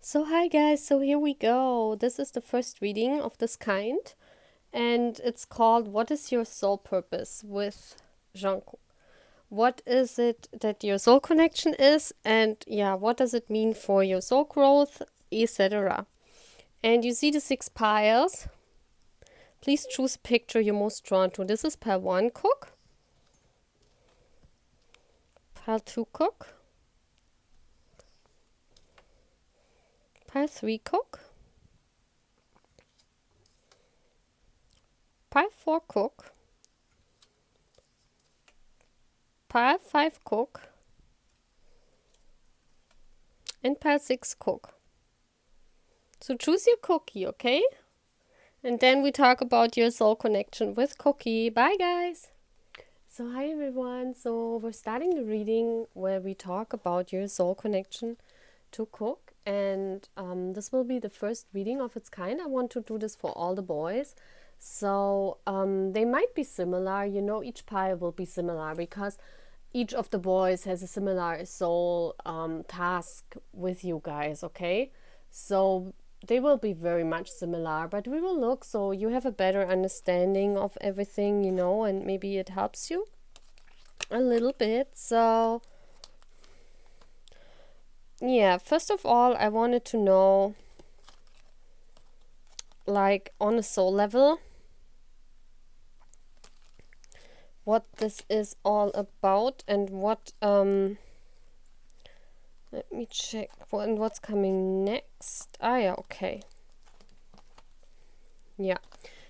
So hi guys, so here we go. This is the first reading of this kind and it's called What is Your Soul Purpose with Jungkook. What is it that your soul connection is and what does it mean for your soul growth, etc. And you see the 6 piles. Please choose a picture you're most drawn to. This is pile 1 Cook, pile 2 Cook, pile 3 Cook, pile 4 Cook, pile 5 Cook, and pile 6 Cook. So choose your cookie, okay? And then we talk about your soul connection with Cookie. Bye guys! So hi everyone, so we're starting the reading where we talk about your soul connection to Cook, and this will be the first reading of its kind. I want to do this for all the boys, so they might be similar, each pile will be similar because each of the boys has a similar soul task with you guys, okay? So they will be very much similar, but we will look so you have a better understanding of everything, and maybe it helps you a little bit. So yeah, first of all, I wanted to know, like, on a soul level, what this is all about and what let me check what's coming next. Okay. Yeah.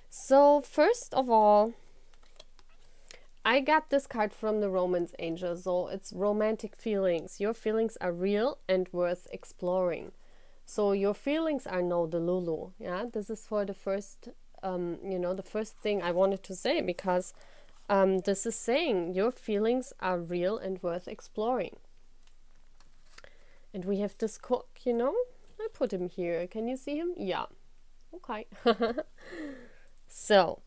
So first of all, I got this card from the Romance Angel. So it's romantic feelings. Your feelings are real and worth exploring. So your feelings are no delulu. Yeah, this is for the first, the first thing I wanted to say, because this is saying your feelings are real and worth exploring. And we have this Cook, I put him here. Can you see him? Yeah. Okay. So.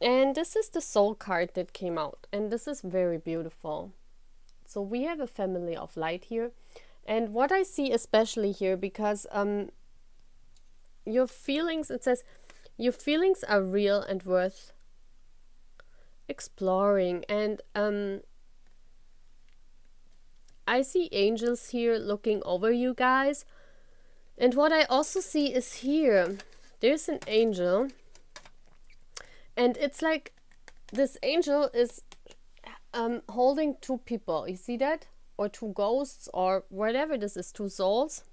And this is the soul card that came out. And this is very beautiful. So we have a family of light here. And what I see especially here, because your feelings, it says, your feelings are real and worth exploring. And I see angels here looking over you guys. And what I also see is here, there's an angel. And it's like this angel is holding 2 people. You see that? Or 2 ghosts or whatever this is, 2 souls.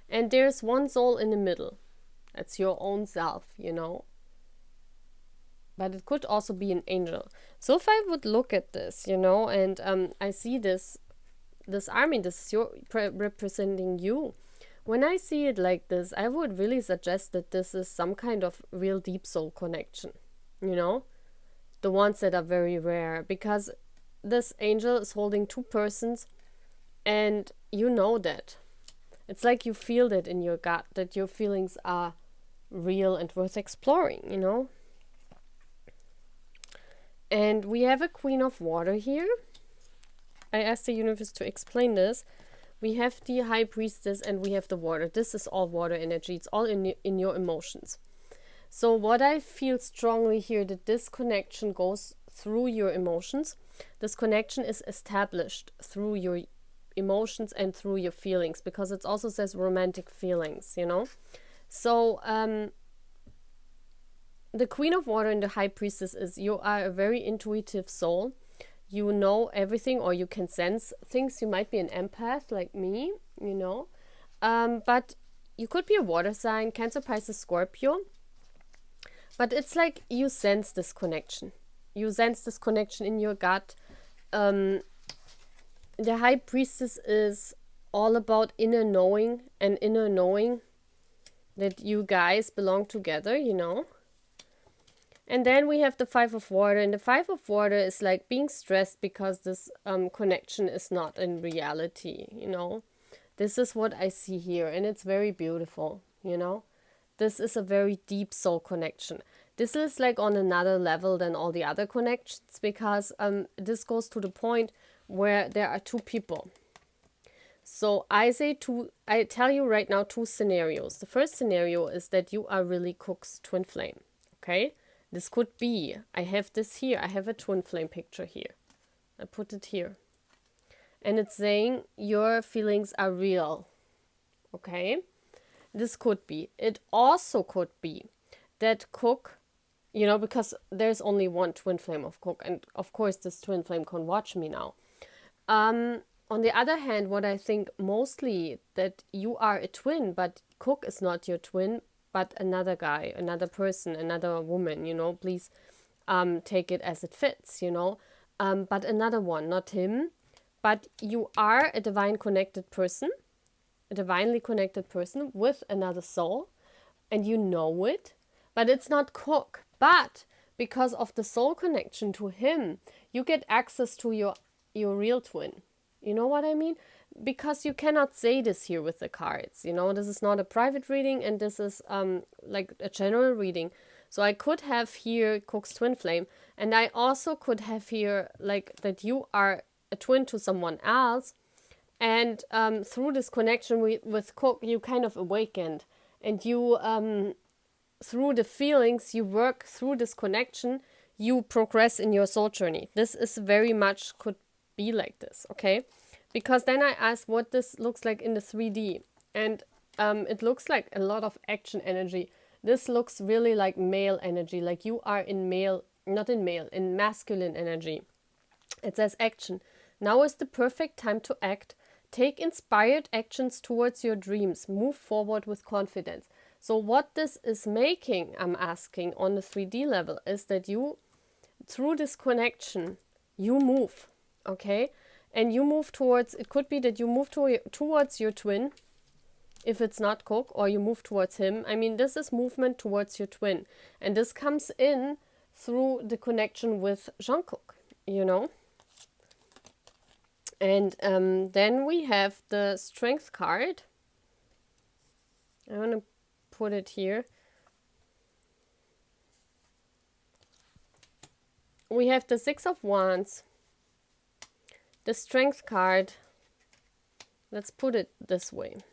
And there's 1 soul in the middle. That's your own self, But it could also be an angel. So if I would look at this, and I see this army, this is representing you. When I see it like this, I would really suggest that this is some kind of real deep soul connection, the ones that are very rare, because this angel is holding 2 persons, and you know that. It's like you feel that in your gut, that your feelings are real and worth exploring, And we have a Queen of Water here. I asked the universe to explain this. We have the High Priestess and we have the water. This is all water energy. It's all in your emotions. So what I feel strongly here, that this connection goes through your emotions. This connection is established through your emotions and through your feelings, because it also says romantic feelings, So the Queen of Water and the High Priestess is, you are a very intuitive soul. You know everything, or you can sense things. You might be an empath like me, But you could be a water sign, Cancer, Pisces, Scorpio. But it's like you sense this connection. You sense this connection in your gut. The High Priestess is all about inner knowing, and inner knowing that you guys belong together, And then we have the 5 of Water, and the 5 of Water is like being stressed because this connection is not in reality, This is what I see here, and it's very beautiful, This is a very deep soul connection. This is like on another level than all the other connections, because this goes to the point where there are two people. So I tell you right now two scenarios. The first scenario is that you are really Cook's twin flame. Okay? This could be, I have this here. I have a twin flame picture here. I put it here. And it's saying your feelings are real. Okay? This could be. It also could be that Cook, you know, because there's only one twin flame of Cook. And of course, this twin flame can watch me now. On the other hand, what I think mostly that you are a twin, but Cook is not your twin, but another guy, another person, another woman, you know, please take it as it fits, you know. But another one, not him. But you are a divinely connected person with another soul, and you know it, but it's not Cook. But because of the soul connection to him, you get access to your real twin. You know what I mean? Because you cannot say this here with the cards. You know, this is not a private reading, and this is like a general reading. So I could have here Cook's twin flame, and I also could have here like that you are a twin to someone else, and through this connection with Cook, you kind of awakened, and you through the feelings you work through this connection, you progress in your soul journey. This is very much could be like this, okay? Because then I asked what this looks like in the 3D, and it looks like a lot of action energy. This looks really like male energy, like you are in masculine energy. It says action. Now is the perfect time to act. Take inspired actions towards your dreams. Move forward with confidence. So what this is making, I'm asking on the 3D level, is that you, through this connection, you move. Okay, and you move towards, it could be that you move towards your twin, if it's not Cook, or you move towards him. I mean, this is movement towards your twin. And this comes in through the connection with Jungkook, you know. And then we have the Strength card. I want to put it here. We have the Six of Wands. The Strength card, let's put it this way,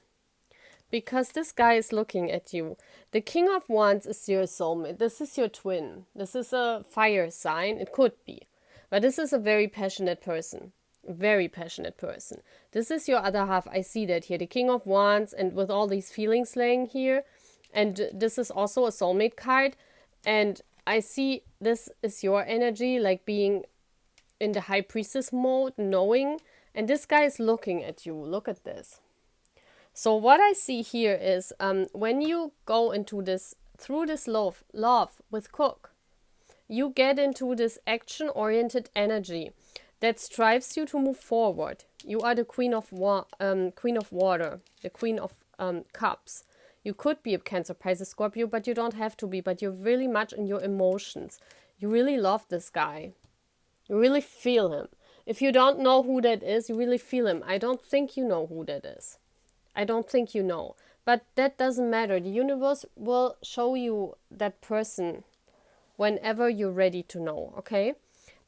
because this guy is looking at you. The King of Wands is your soulmate. This is your twin. This is a fire sign. It could be. But this is a very passionate person. Very passionate person. This is your other half. I see that here. The King of Wands, and with all these feelings laying here. And this is also a soulmate card. And I see this is your energy, like being in the High Priestess mode, knowing, and this guy is looking at you. Look at this. So what I see here is when you go into this, through this love with Cook, you get into this action-oriented energy that strives you to move forward. You are the Queen of Water, the Queen of Cups. You could be a Cancer, Pisces, Scorpio, but you don't have to be. But you're really much in your emotions. You really love this guy. You really feel him. If you don't know who that is, you really feel him. I don't think you know who that is. I don't think you know. But that doesn't matter. The universe will show you that person whenever you're ready to know, okay?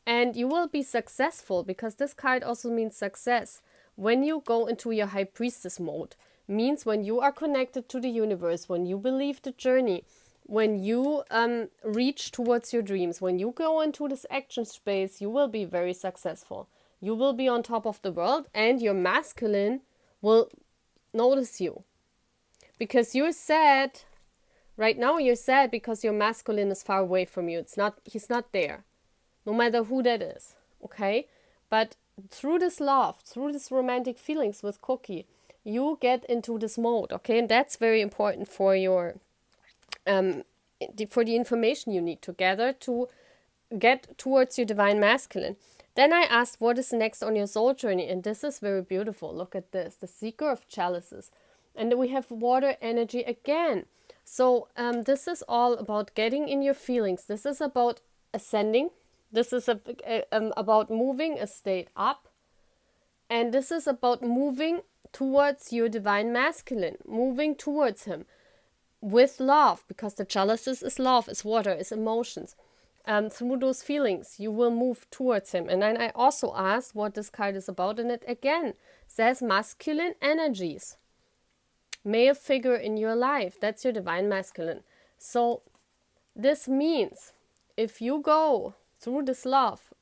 And you will be successful, because this card also means success. When you go into your High Priestess mode, means when you are connected to the universe, when you believe the journey, when you reach towards your dreams, when you go into this action space, you will be very successful. You will be on top of the world, and your masculine will notice you. Because you're sad. Right now you're sad because your masculine is far away from you. He's not there. No matter who that is. Okay? But through this love, through this romantic feelings with Cookie, you get into this mode. Okay? And that's very important for your for the information you need to gather to get towards your divine masculine. Then I asked, what is next on your soul journey? And this is very beautiful. Look at this. The Seeker of Chalices. And then we have water energy again. So this is all about getting in your feelings. This is about ascending. This is about moving a state up. And this is about moving towards your divine masculine. Moving towards him. With love, because the chalices is love, is water, is emotions. through those feelings, you will move towards him. And then I also asked what this card is about, and it again says masculine energies. Male figure in your life, that's your divine masculine. So this means if you go through this love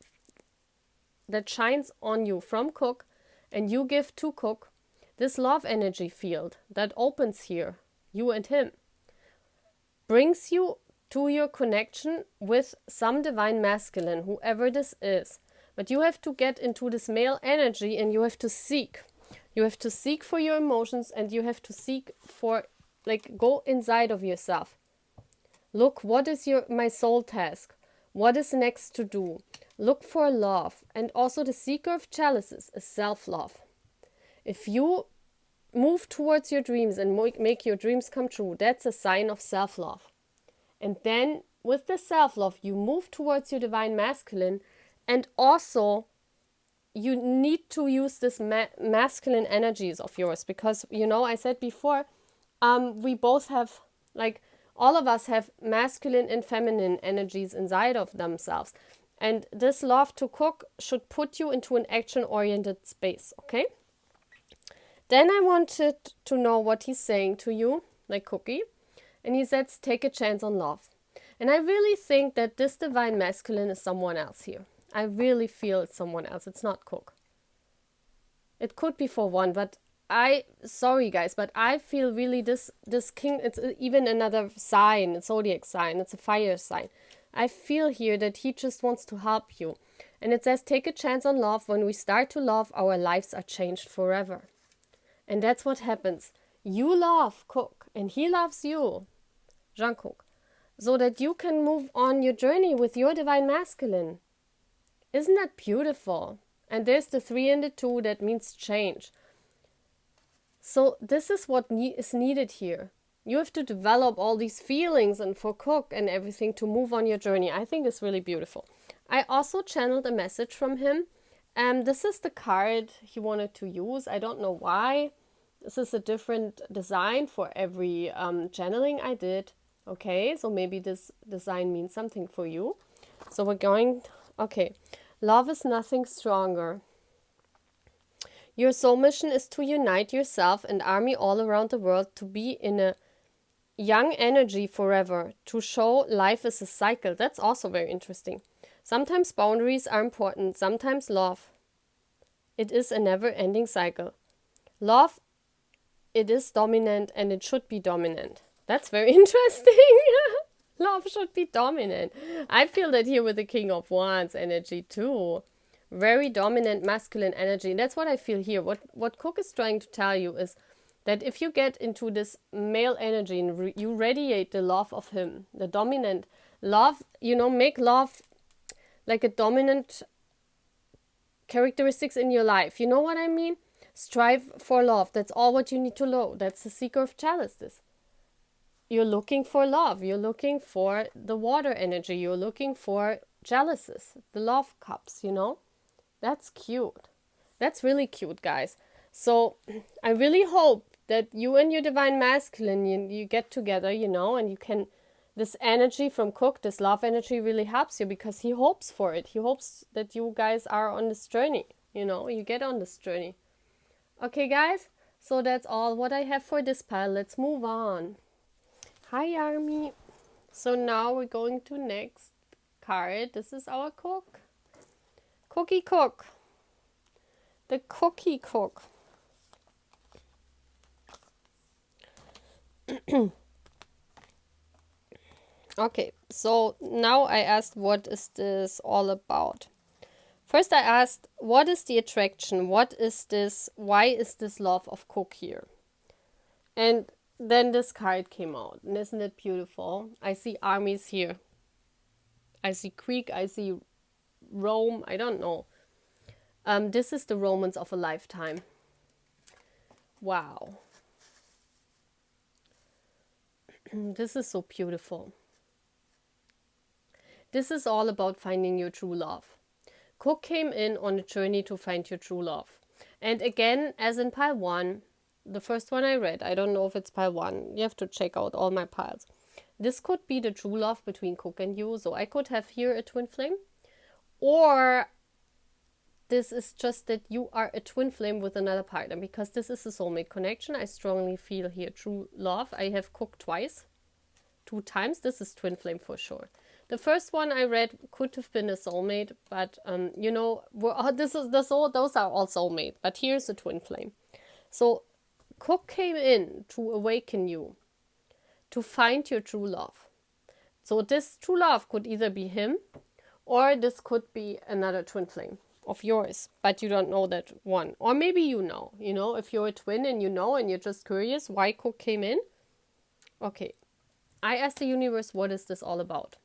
that shines on you from Cook and you give to Cook, this love energy field that opens here, you and him, brings you to your connection with some divine masculine, whoever this is. But you have to get into this male energy and you have to seek. You have to seek for your emotions and you have to seek for, like, go inside of yourself. Look, what is my soul task? What is next to do? Look for love. And also the seeker of chalices is self-love. If you move towards your dreams and make your dreams come true, that's a sign of self-love. And then with the self-love, you move towards your divine masculine, and also you need to use this masculine energies of yours, because, you know, I said before, we both have, like, all of us have masculine and feminine energies inside of themselves. And this love to Cook should put you into an action-oriented space, okay? Then I wanted to know what he's saying to you, like Cookie. And he says, take a chance on love. And I really think that this divine masculine is someone else here. I really feel it's someone else. It's not Cook. It could be for one, but sorry guys, but I feel really this king, it's even another sign, a zodiac sign, it's a fire sign. I feel here that he just wants to help you. And it says, take a chance on love. When we start to love, our lives are changed forever. And that's what happens. You love Cook and he loves you, Jungkook, so that you can move on your journey with your divine masculine. Isn't that beautiful? And there's the 3 and the 2, that means change. So this is what is needed here. You have to develop all these feelings and for Cook and everything to move on your journey. I think it's really beautiful. I also channeled a message from him. This is the card he wanted to use. I don't know why. This is a different design for every channeling I did. Okay, so maybe this design means something for you. So we're going, okay. Love is nothing stronger. Your soul mission is to unite yourself and army all around the world, to be in a young energy forever, to show life is a cycle. That's also very interesting. Sometimes boundaries are important, sometimes love. It is a never-ending cycle. Love, it is dominant and it should be dominant. That's very interesting. Love should be dominant. I feel that here with the King of Wands energy too. Very dominant masculine energy. And that's what I feel here. What Cook is trying to tell you is that if you get into this male energy and you radiate the love of him, the dominant love, you know, make love like a dominant characteristics in your life. You know what I mean? Strive for love. That's all what you need to know. That's the seeker of chalices. You're looking for love. You're looking for the water energy. You're looking for chalices, the love cups, you know? That's cute. That's really cute, guys. So I really hope that you and your divine masculine, you get together, you know, and you can, this energy from Cook, this love energy really helps you because he hopes for it. He hopes that you guys are on this journey, you know, you get on this journey. Okay, guys, so that's all what I have for this pile. Let's move on. Hi, Army. So now we're going to next card. This is our Cook. Cookie Cook. The Cookie Cook. Okay, so now I asked, what is this all about? First I asked, what is the attraction? What is this? Why is this love of Cook here? And then this card came out. And isn't it beautiful? I see armies here. I see Greek. I see Rome. I don't know. This is the romance of a lifetime. Wow. This is so beautiful. This is all about finding your true love. Cook came in on a journey to find your true love. And again, as in pile 1, the first one I read, I don't know if it's pile 1. You have to check out all my piles. This could be the true love between Cook and you. So I could have here a twin flame. Or this is just that you are a twin flame with another partner, because this is a soulmate connection. I strongly feel here true love. I have Cook twice, 2 times. This is twin flame for sure. The first one I read could have been a soulmate, but you know, those are all soulmate. But here's a twin flame. So Cook came in to awaken you, to find your true love. So this true love could either be him, or this could be another twin flame of yours, but you don't know that one. Or maybe you know, if you're a twin and you know, and you're just curious why Cook came in. Okay, I asked the universe, what is this all about?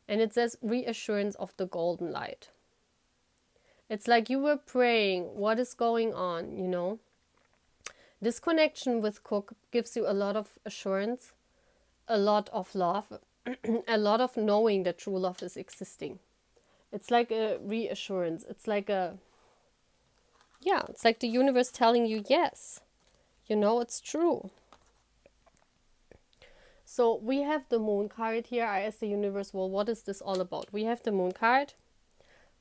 And it says reassurance of the golden light. It's like you were praying, what is going on, This connection with Cook gives you a lot of assurance, a lot of love, a lot of knowing that true love is existing. It's like a reassurance. It's like it's like the universe telling you, yes, it's true. So we have the moon card here. I asked the universe, well, what is this all about? We have the moon card.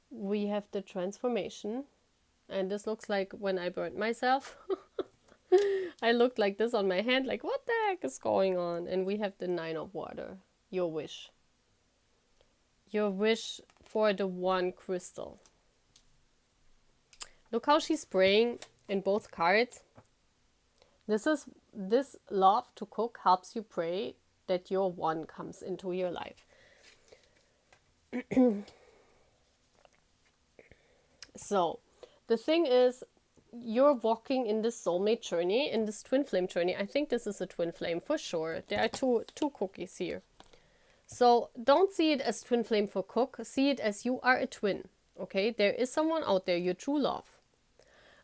We have the transformation. And this looks like when I burned myself. I looked like this on my hand, like, what the heck is going on? And we have the 9 of water, your wish. Your wish for the one crystal. Look how she's praying in both cards. This love to Cook helps you pray that your one comes into your life. So, the thing is, you're walking in this soulmate journey, in this twin flame journey. I think this is a twin flame for sure. There are two cookies here. So don't see it as twin flame for Cook. See it as you are a twin. Okay, there is someone out there, your true love.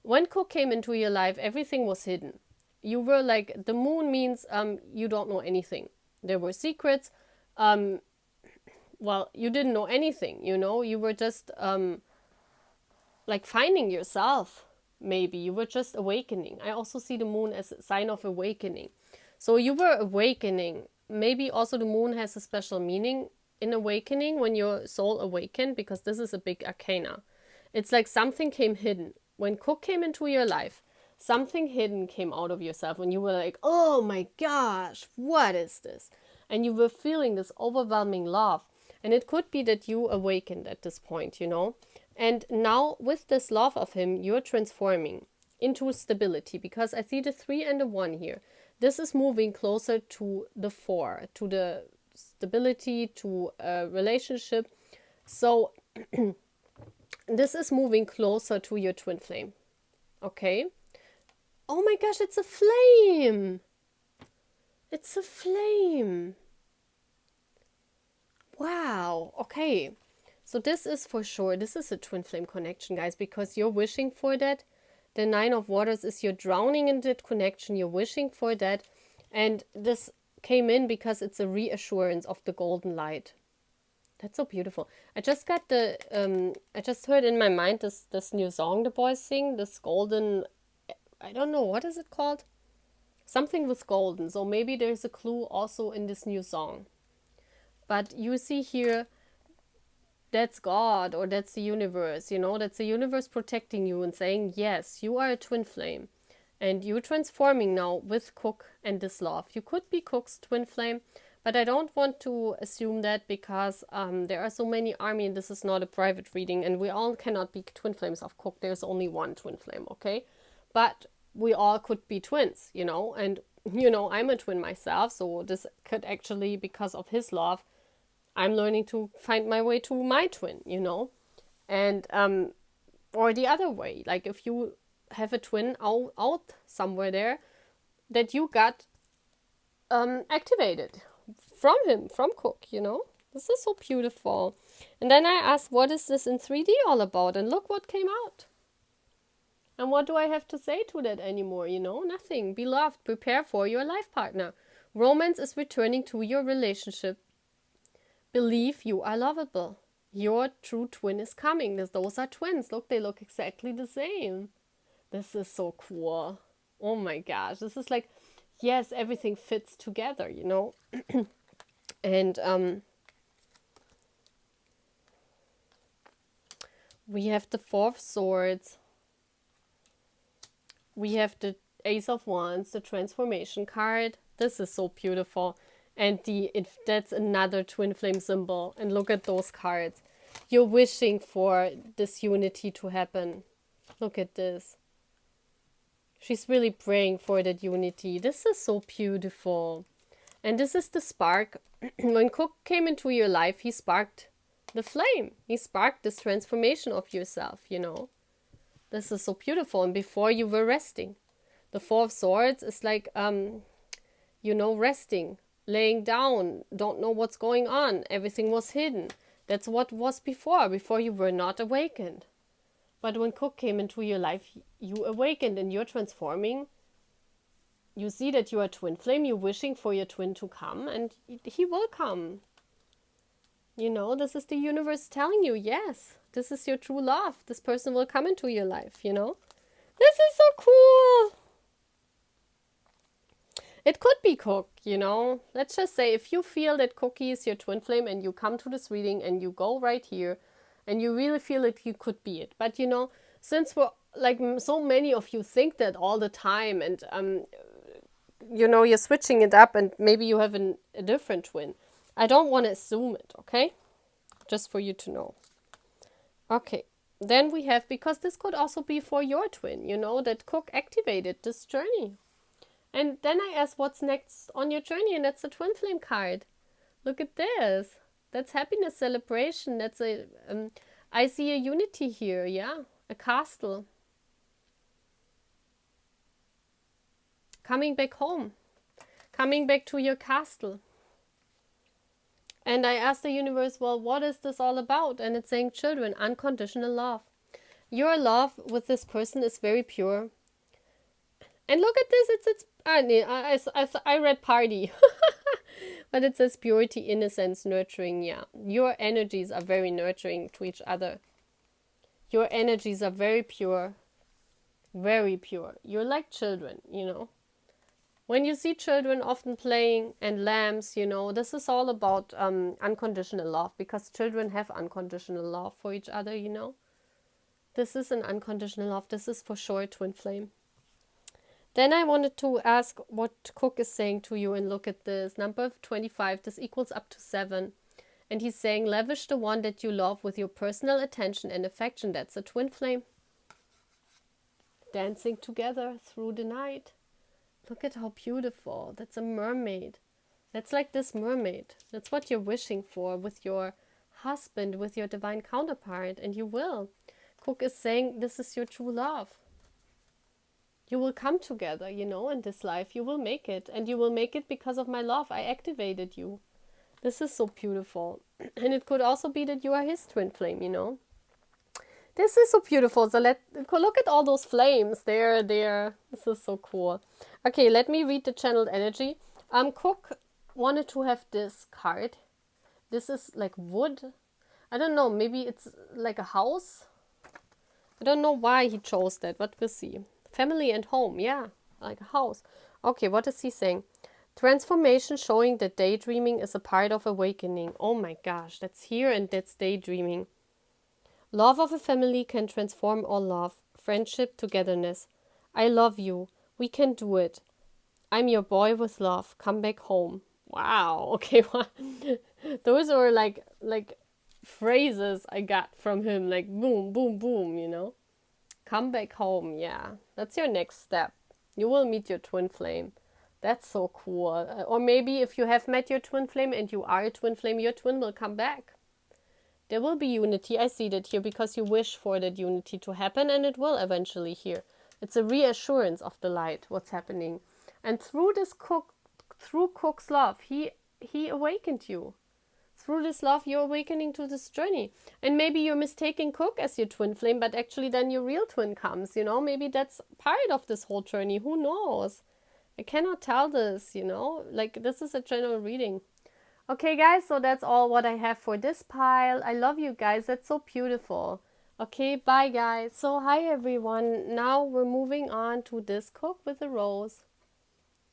When Cook came into your life, everything was hidden. You were like, the moon means you don't know anything. There were secrets. Well, you didn't know anything, You were just like finding yourself. Maybe you were just awakening. I also see the moon as a sign of awakening. So you were awakening. Maybe also the moon has a special meaning in awakening, when your soul awakened, because this is a big arcana. It's like something came hidden. When Cook came into your life, something hidden came out of yourself, and you were like, oh my gosh, what is this? And you were feeling this overwhelming love. And it could be that you awakened at this point, And now with this love of him, you're transforming into stability, because I see the 3 and the 1 here. This is moving closer to the 4, to the stability, to a relationship. So this is moving closer to your twin flame. Okay? Oh my gosh, it's a flame! It's a flame! Wow, okay. So this is for sure, this is a twin flame connection, guys, because you're wishing for that. The 9 of Waters is you're drowning in that connection, you're wishing for that. And this came in because it's a reassurance of the golden light. That's so beautiful. I just got I just heard in my mind this new song the boys sing, this golden, I don't know, what is it called? Something with golden. So maybe there's a clue also in this new song. But you see here, that's God, or that's the universe, that's the universe protecting you and saying, yes, you are a twin flame. And you're transforming now with Cook and this love. You could be Cook's twin flame, but I don't want to assume that, because there are so many army, and this is not a private reading, and we all cannot be twin flames of Cook. There's only one twin flame, okay? But we all could be twins, and, I'm a twin myself, so this could actually, because of his love, I'm learning to find my way to my twin, and or the other way, like if you have a twin out somewhere there that you got activated from him, from Cook, this is so beautiful. And then I asked, what is this in 3D all about? And look what came out. And what do I have to say to that anymore? Nothing. Beloved, prepare for your life partner. Romance is returning to your relationship. Believe you are lovable. Your true twin is coming. Those are twins. Look, they look exactly the same. This is so cool. Oh my gosh. This is like, yes, everything fits together, And we have the Four of Swords. We have the Ace of Wands, the transformation card. This is so beautiful. And that's another twin flame symbol. And look at those cards. You're wishing for this unity to happen. Look at this. She's really praying for that unity. This is so beautiful. And this is the spark. When Cook came into your life, he sparked the flame. He sparked this transformation of yourself, you know. This is so beautiful. And before you were resting. The Four of Swords is like, you know, resting, laying down, don't know what's going on. Everything was hidden. That's what was before you were not awakened. But when Cook came into your life, you awakened and you're transforming. You see that you are twin flame. You're wishing for your twin to come, and he will come. You know, this is the universe telling you, yes, this is your true love. This person will come into your life, you know. This is so cool. It could be Cook, you know. Let's just say if you feel that Cookie is your twin flame and you come to this reading and you go right here and you really feel it, you could be it. But, you know, since we're like so many of you think that all the time and, you know, you're switching it up and maybe you have a different twin. I don't want to assume it, okay? Just for you to know. Okay. Then we have, because this could also be for your twin, you know, that Cook activated this journey. And then I asked, what's next on your journey? And that's the twin flame card. Look at this. That's happiness, celebration. That's a, I see a unity here, yeah. A castle. Coming back home. Coming back to your castle. And I asked the universe, well, what is this all about? And it's saying, children, unconditional love. Your love with this person is very pure. And look at this, I read party. But it says purity, innocence, nurturing, yeah. Your energies are very nurturing to each other. Your energies are very pure. Very pure. You're like children, you know. When you see children often playing and lambs, you know, this is all about unconditional love. Because children have unconditional love for each other, you know. This is an unconditional love. This is for sure twin flame. Then I wanted to ask what Cook is saying to you, and look at this. Number 25, this equals up to 7. And he's saying, lavish the one that you love with your personal attention and affection. That's a twin flame. Dancing together through the night. Look at how beautiful. That's a mermaid. That's like this mermaid. That's what you're wishing for with your husband, with your divine counterpart. And you will. Cook is saying this is your true love. You will come together, you know, in this life. You will make it. And you will make it because of my love. I activated you. This is so beautiful. And it could also be that you are his twin flame, you know. This is so beautiful. So look at all those flames. There. This is so cool. Okay, let me read the channeled energy. Cook wanted to have this card. This is like wood. I don't know. Maybe it's like a house. I don't know why he chose that, but we'll see. Family and home, yeah, like a house. Okay, what is he saying? Transformation, showing that daydreaming is a part of awakening. Oh my gosh, that's here and that's daydreaming. Love of a family can transform all love. Friendship, togetherness. I love you. We can do it. I'm your boy with love. Come back home. Wow. Okay. Those are like phrases I got from him. Like boom, boom, boom, you know. Come back home. Yeah. That's your next step. You will meet your twin flame. That's so cool. Or maybe if you have met your twin flame and you are a twin flame, your twin will come back. There will be unity. I see that here because you wish for that unity to happen, and it will eventually here. It's a reassurance of the light, what's happening. And through this through Cook's love, he awakened you. Through this love, you're awakening to this journey. And maybe you're mistaking Cook as your twin flame, but actually then your real twin comes, you know. Maybe that's part of this whole journey. Who knows? I cannot tell this, you know. Like, this is a general reading. Okay, guys, so that's all what I have for this pile. I love you guys. That's so beautiful. Okay, bye, guys. So, hi, everyone. Now we're moving on to this Cook with a rose.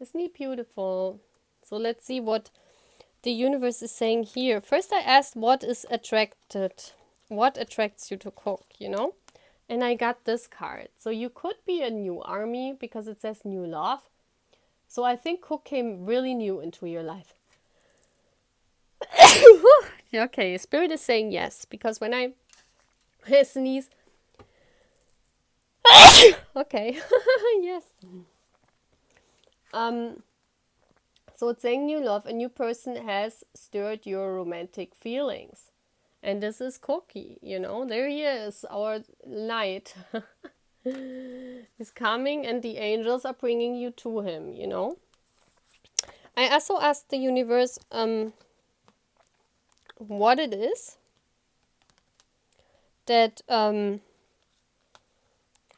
Isn't he beautiful? So, let's see what the universe is saying here. First I asked what attracts you to Cook, you know? And I got this card. So you could be a new army because it says new love. So I think Cook came really new into your life. Okay, Spirit is saying yes, because when I sneeze. Okay, yes. So it's saying new love. A new person has stirred your romantic feelings. And this is Cookie, you know. There he is, our light. He's coming and the angels are bringing you to him, you know. I also asked the universe what it is that,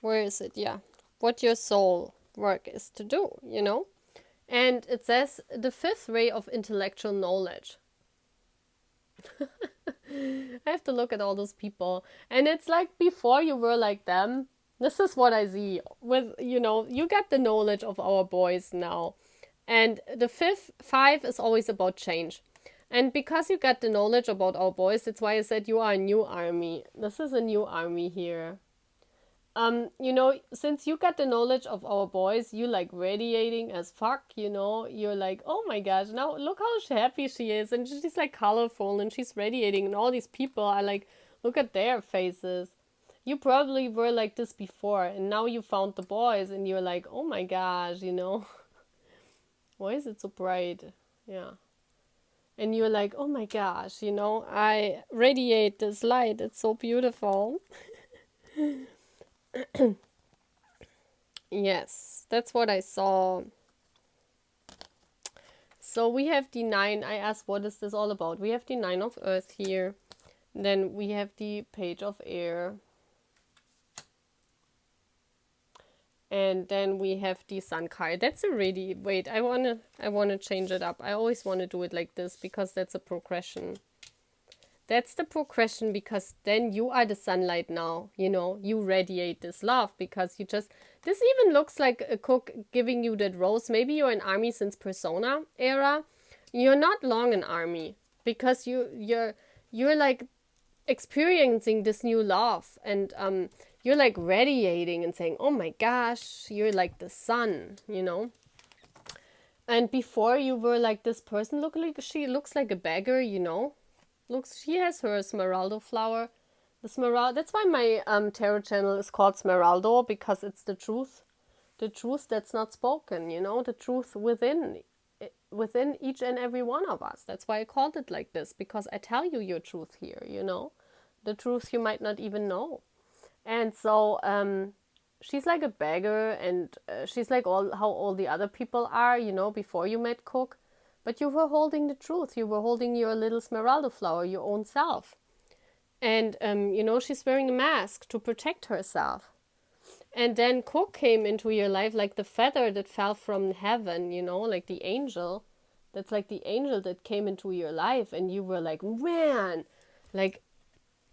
where is it? Yeah. What your soul work is to do, you know. And it says the fifth ray of intellectual knowledge. I have to look at all those people. And it's like before you were like them. This is what I see. With, you know, you get the knowledge of our boys now. And the five is always about change. And because you got the knowledge about our boys, that's why I said you are a new army. This is a new army here. You know, since you got the knowledge of our boys, you like radiating as fuck, you know, you're like, oh my gosh, now look how happy she is, and she's like colorful, and she's radiating, and all these people are like, look at their faces. You probably were like this before, and now you found the boys, and you're like, oh my gosh, you know, why is it so bright? Yeah. And you're like, oh my gosh, you know, I radiate this light, it's so beautiful. Yes, that's what I saw. So we have the 9. I asked, what is this all about? We have the 9 of Earth here. Then we have the Page of Air. And then we have the Sun card. That's a really, wait, I wanna change it up. I always want to do it like this because that's a progression. That's the progression, because then you are the sunlight now, you know, you radiate this love, because you just, this even looks like a Cook giving you that rose. Maybe you're an army since Persona era. You're not long an army, because you're like experiencing this new love, and you're like radiating and saying, oh my gosh, you're like the sun, you know. And before you were like this person, she looks like a beggar, you know. Looks, she has her Smeraldo flower. The Smeraldo, that's why my tarot channel is called Smeraldo, because it's the truth. The truth that's not spoken, you know, the truth within each and every one of us. That's why I called it like this, because I tell you your truth here, you know. The truth you might not even know. And so she's like a beggar, and she's like how all the other people are, you know, before you met Cook. But you were holding the truth. You were holding your little Smeraldo flower, your own self. And, you know, she's wearing a mask to protect herself. And then Cook came into your life like the feather that fell from heaven, you know, like the angel. That's like the angel that came into your life. And you were like, man, like,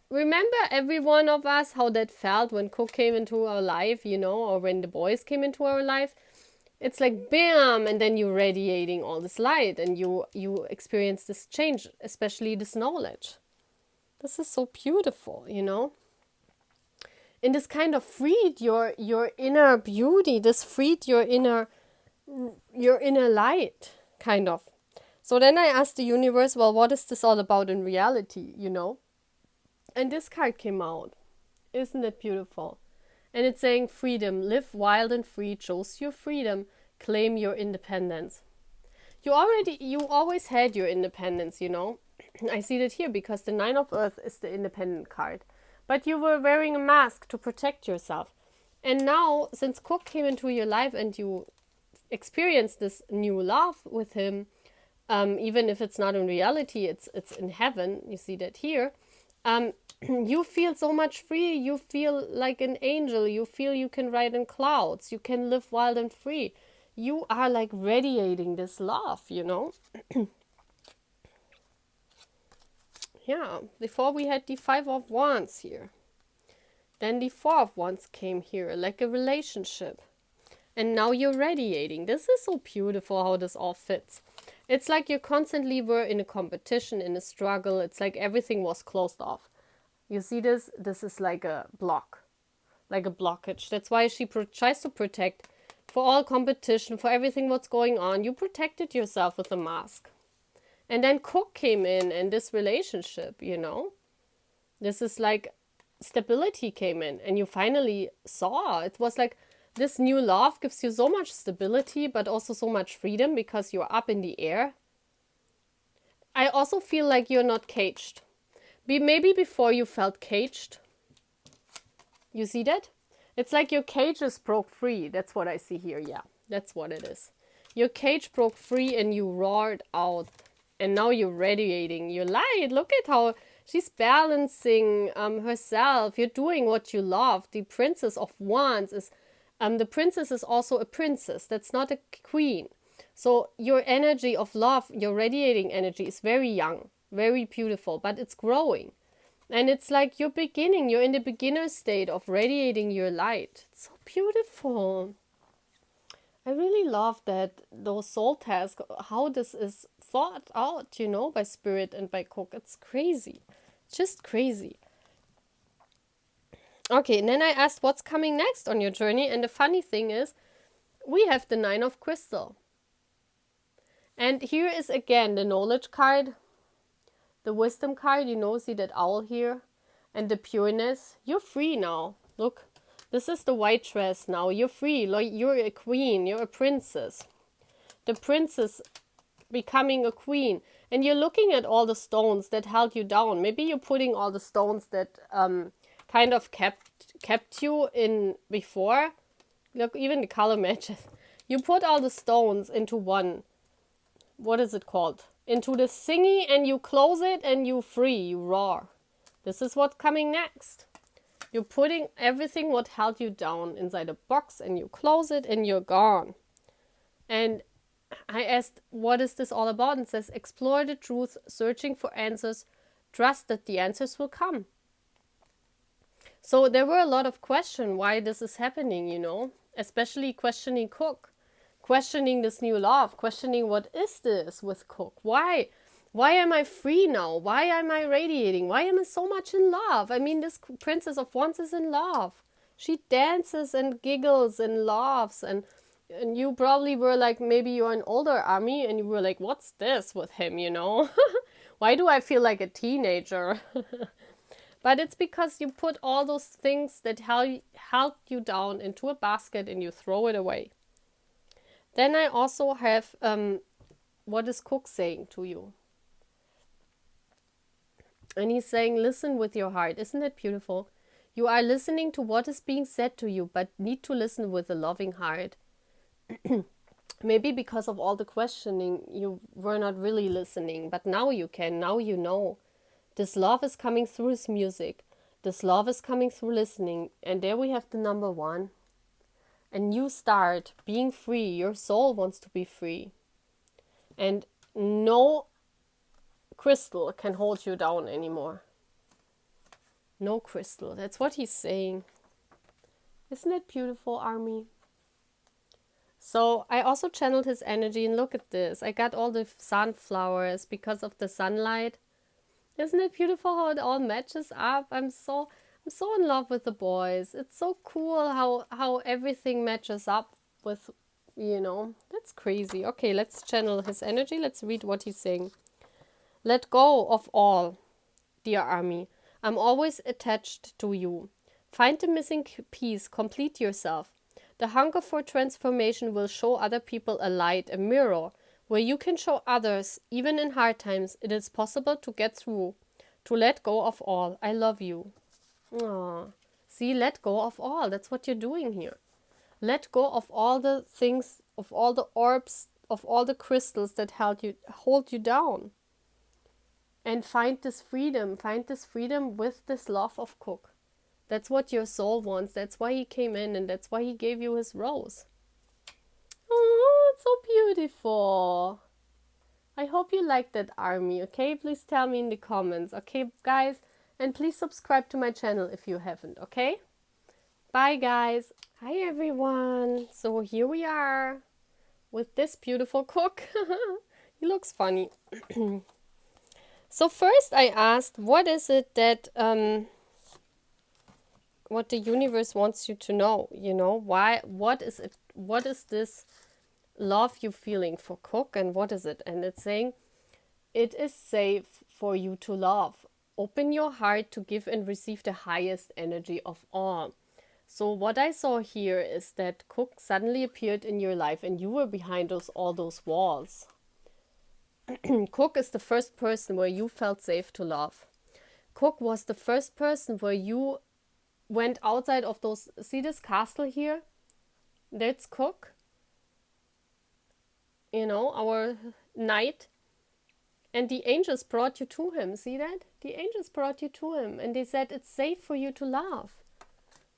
remember every one of us how that felt when Cook came into our life, you know, or when the boys came into our life? It's like bam, and then you're radiating all this light, and you experience this change, especially this knowledge. This is so beautiful, you know. And this kind of freed your inner beauty. This freed your inner light, kind of. So then I asked the universe, well, what is this all about in reality, you know? And this card came out. Isn't it beautiful? And it's saying freedom, live wild and free, choose your freedom, claim your independence. You always had your independence, you know. I see that here because the 9 of Earth is the independent card. But you were wearing a mask to protect yourself. And now, since Cook came into your life and you experienced this new love with him, even if it's not in reality, it's in heaven, you see that here, you feel so much free. You feel like an angel. You feel you can ride in clouds. You can live wild and free. You are like radiating this love, you know. Yeah, before we had the 5 of Wands here. Then the 4 of Wands came here, like a relationship. And now you're radiating. This is so beautiful how this all fits. It's like you constantly were in a competition, in a struggle. It's like everything was closed off. You see this? This is like a block, like a blockage. That's why she tries to protect for all competition, for everything what's going on. You protected yourself with a mask. And then Cook came in and this relationship, you know. This is like stability came in and you finally saw. It was like this new love gives you so much stability, but also so much freedom because you're up in the air. I also feel like you're not caged. Maybe before you felt caged. You see that? It's like your cages broke free. That's what I see here. Yeah, that's what it is. Your cage broke free and you roared out. And now you're radiating your light. Look at how she's balancing herself. You're doing what you love. The Princess of Wands is... the princess is also a princess. That's not a queen. So your energy of love, your radiating energy is very young, very beautiful, but it's growing. And it's like you're beginning, you're in the beginner state of radiating your light. It's so beautiful. I really love that, those soul tasks, how this is thought out, you know, by Spirit and by Cook. It's crazy. It's just crazy. Okay, and then I asked what's coming next on your journey. And the funny thing is, we have the Nine of Crystal. And here is again the knowledge card, the wisdom card, you know, see that owl here, and the pureness. You're free now. Look, this is the white dress now. You're free. Like you're a queen. You're a princess. The princess becoming a queen. And you're looking at all the stones that held you down. Maybe you're putting all the stones that kind of kept you in before. Look, even the color matches. You put all the stones into one. What is it called? Into the thingy, and you close it and you free, you roar. This is what's coming next. You're putting everything what held you down inside a box and you close it and you're gone. And I asked, what is this all about? And it says, explore the truth, searching for answers, trust that the answers will come. So there were a lot of questions why this is happening, you know, especially questioning Cook. Questioning this new love, questioning what is this with Cook? Why am I free now? Why am I radiating? Why am I so much in love? I mean, this Princess of Wands is in love. She dances and giggles and laughs. And you probably were like, maybe you're an older Army and you were like, what's this with him, you know? Why do I feel like a teenager? But it's because you put all those things that held you down into a basket and you throw it away. Then I also have, what is Cook saying to you? And he's saying, listen with your heart. Isn't it beautiful? You are listening to what is being said to you, but need to listen with a loving heart. Maybe because of all the questioning, you were not really listening, but now you can, now you know. This love is coming through his music. This love is coming through listening. And there we have the number one. A new start, being free. Your soul wants to be free. And no crystal can hold you down anymore. No crystal. That's what he's saying. Isn't it beautiful, Army? So I also channeled his energy, and look at this. I got all the sunflowers because of the sunlight. Isn't it beautiful how it all matches up? I'm so in love with the boys. It's so cool how everything matches up with, you know, that's crazy. Okay, let's channel his energy. Let's read what he's saying. Let go of all, dear Army. I'm always attached to you. Find the missing piece. Complete yourself. The hunger for transformation will show other people a light, a mirror, where you can show others, even in hard times, it is possible to get through, to let go of all. I love you. Aww. See, let go of all. That's what you're doing here. Let go of all the things, of all the orbs, of all the crystals that hold you down. And find this freedom. Find this freedom with this love of Cook. That's what your soul wants. That's why he came in, and that's why he gave you his rose. Oh, it's so beautiful. I hope you liked that, Army, okay? Please tell me in the comments, okay, guys? And please subscribe to my channel if you haven't, okay? Bye, guys. Hi, everyone. So here we are with this beautiful Cook. He looks funny. So first I asked, what is it that what the universe wants you to know? Why? What is it? What is this love you feeling for Cook, and what is it? And it's saying it is safe for you to love. Open your heart to give and receive the highest energy of all. So what I saw here is that Cook suddenly appeared in your life, and you were behind all those walls. Cook is the first person where you felt safe to love. Cook was the first person where you went outside of those. See this castle here? That's Cook. Our knight. And the angels brought you to him. See that? The angels brought you to him, and they said it's safe for you to love,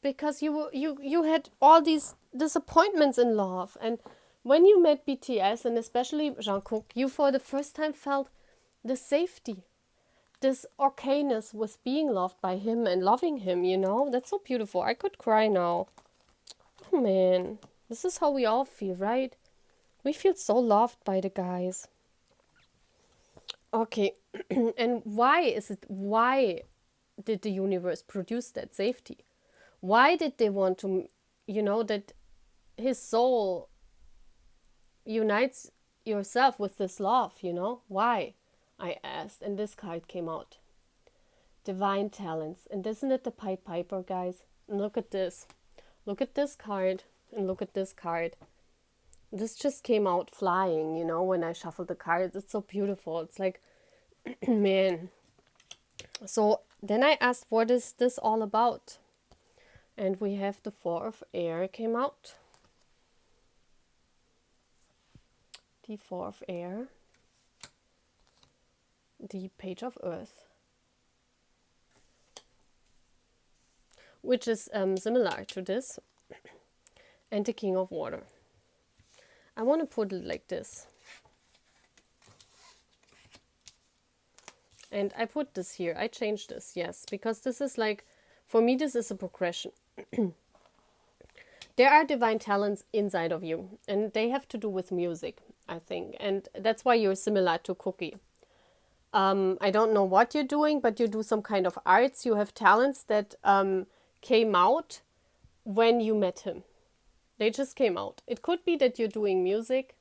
because you had all these disappointments in love. And when you met BTS, and especially Jungkook, you for the first time felt the safety, this okayness with being loved by him and loving him. That's so beautiful. I could cry now. Oh man, this is how we all feel, right? We feel so loved by the guys. Okay, and why did the universe produce that safety? Why did they want to, that his soul unites yourself with this love, Why? I asked, and this card came out. Divine talents. And isn't it the Pied Piper, guys? And look at this. Look at this card, and look at this card. This just came out flying, when I shuffled the cards. It's so beautiful. It's like, man. So then I asked, what is this all about? And we have the Four of Air came out. The Four of Air. The Page of Earth. Which is similar to this. And the King of Water. I want to put it like this. And I put this here. I changed this, yes. Because this is like, for me, this is a progression. There are divine talents inside of you. And they have to do with music, I think. And that's why you're similar to Cookie. I don't know what you're doing, but you do some kind of arts. You have talents that came out when you met him. They just came out. It could be that you're doing music,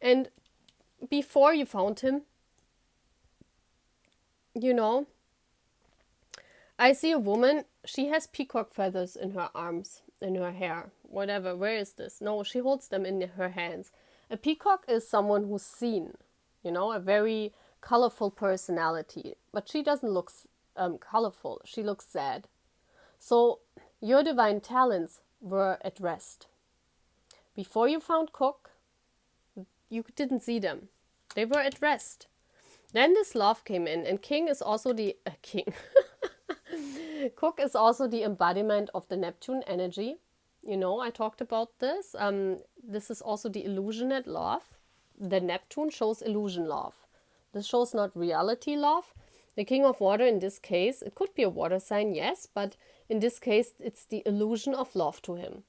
and before you found him, I see a woman, she has peacock feathers in her arms, in her hair, whatever. Where is this? No, she holds them in her hands. A peacock is someone who's seen, a very colorful personality, but she doesn't look colorful. She looks sad. So your divine talents were at rest. Before you found Cook, you didn't see them. They were at rest. Then this love came in, and King is also the King. Cook is also the embodiment of the Neptune energy. I talked about this. This is also the illusionate love. The Neptune shows illusion love. This shows not reality love. The King of Water, in this case, it could be a water sign, yes, but in this case, it's the illusion of love to him.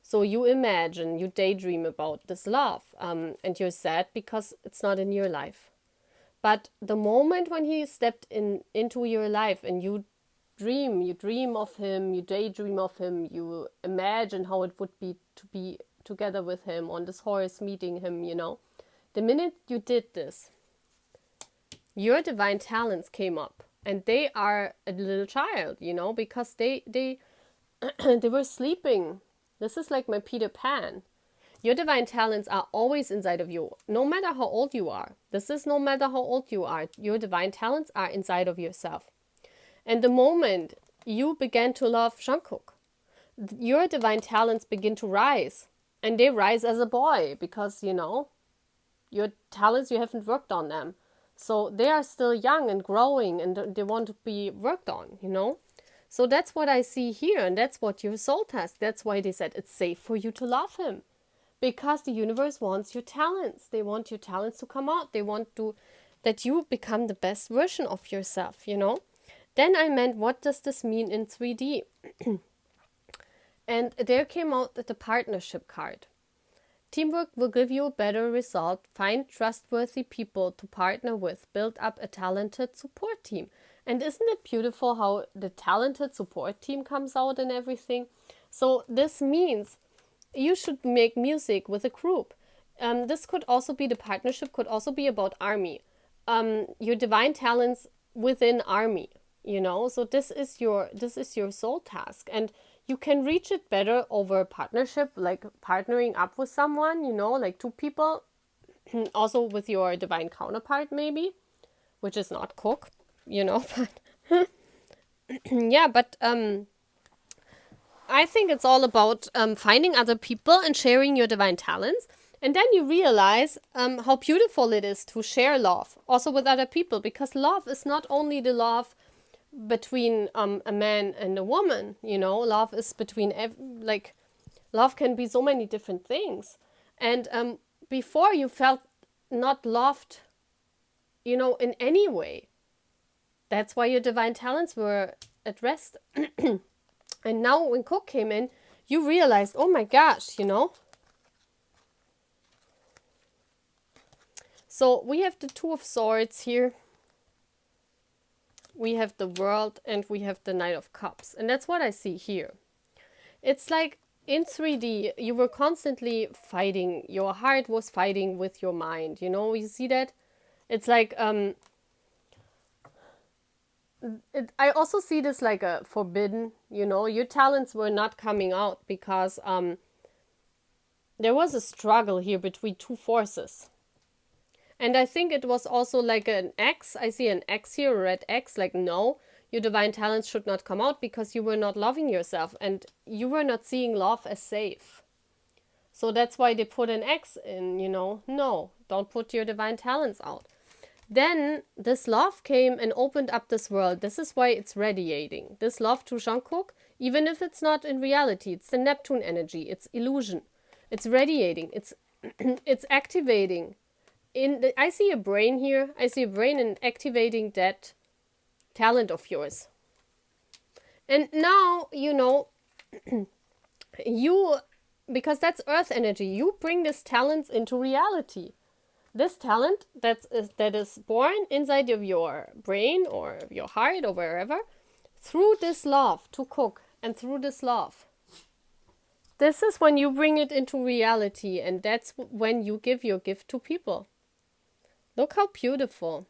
So you imagine, you daydream about this love, and you're sad because it's not in your life. But the moment when he stepped into your life and you dream of him, you daydream of him, you imagine how it would be to be together with him on this horse, meeting him, The minute you did this, your divine talents came up, and they are a little child, because they they were sleeping. This is like my Peter Pan. Your divine talents are always inside of you, no matter how old you are. This is no matter how old you are. Your divine talents are inside of yourself. And the moment you began to love Jungkook, your divine talents begin to rise. And they rise as a boy because, your talents, you haven't worked on them. So they are still young and growing, and they want to be worked on, So that's what I see here, and that's what your soul task. That's why they said it's safe for you to love him. Because the universe wants your talents. They want your talents to come out. They want that you become the best version of yourself, Then I meant, what does this mean in 3D? And there came out the partnership card. Teamwork will give you a better result. Find trustworthy people to partner with. Build up a talented support team. And isn't it beautiful how the talented support team comes out and everything? So this means you should make music with a group. This could also be, the partnership could also be about army. Your divine talents within army, you know. So this is your soul task, and you can reach it better over a partnership, like partnering up with someone, you know, like two people, also with your divine counterpart maybe, which is not Cook, you know. But yeah, but I think it's all about finding other people and sharing your divine talents. And then you realize how beautiful it is to share love also with other people, because love is not only the love between a man and a woman, you know. Love is between, love can be so many different things. And before you felt not loved, you know, in any way. That's why your divine talents were at rest. And now when Cook came in, you realized, oh my gosh, you know. So we have the Two of Swords here. We have the World, and we have the Knight of Cups. And that's what I see here. It's like in 3D, you were constantly fighting. Your heart was fighting with your mind. You know, you see that? It's like, I also see this like a forbidden, you know. Your talents were not coming out because there was a struggle here between two forces. And I think it was also like an X. I see an X here, a red X, like no, your divine talents should not come out because you were not loving yourself and you were not seeing love as safe. So that's why they put an X in, you know. No, don't put your divine talents out. Then this love came and opened up this world. This is why it's radiating. This love to Jungkook, even if it's not in reality, it's the Neptune energy, it's illusion. It's radiating, it's it's activating. I see a brain here. I see a brain and activating that talent of yours. And now, you know, because that's earth energy, you bring this talent into reality. This talent that is born inside of your brain or your heart or wherever, through this love to Cook and through this love. This is when you bring it into reality, and that's when you give your gift to people. Look how beautiful.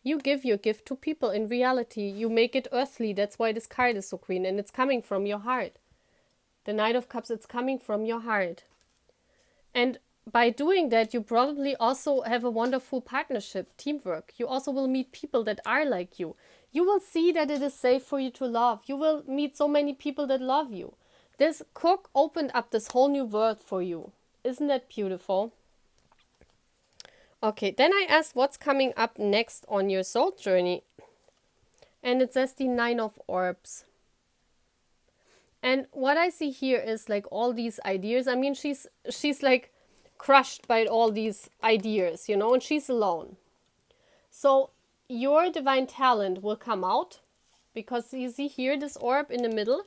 You give your gift to people in reality. You make it earthly. That's why this card is so green, and it's coming from your heart. The Knight of Cups, it's coming from your heart. And by doing that, you probably also have a wonderful partnership, teamwork. You also will meet people that are like you. You will see that it is safe for you to love. You will meet so many people that love you. This Cook opened up this whole new world for you. Isn't that beautiful? Okay, then I asked what's coming up next on your soul journey. And it says the Nine of Orbs. And what I see here is like all these ideas. I mean, she's like crushed by all these ideas, you know, and she's alone. So your divine talent will come out because you see here this orb in the middle.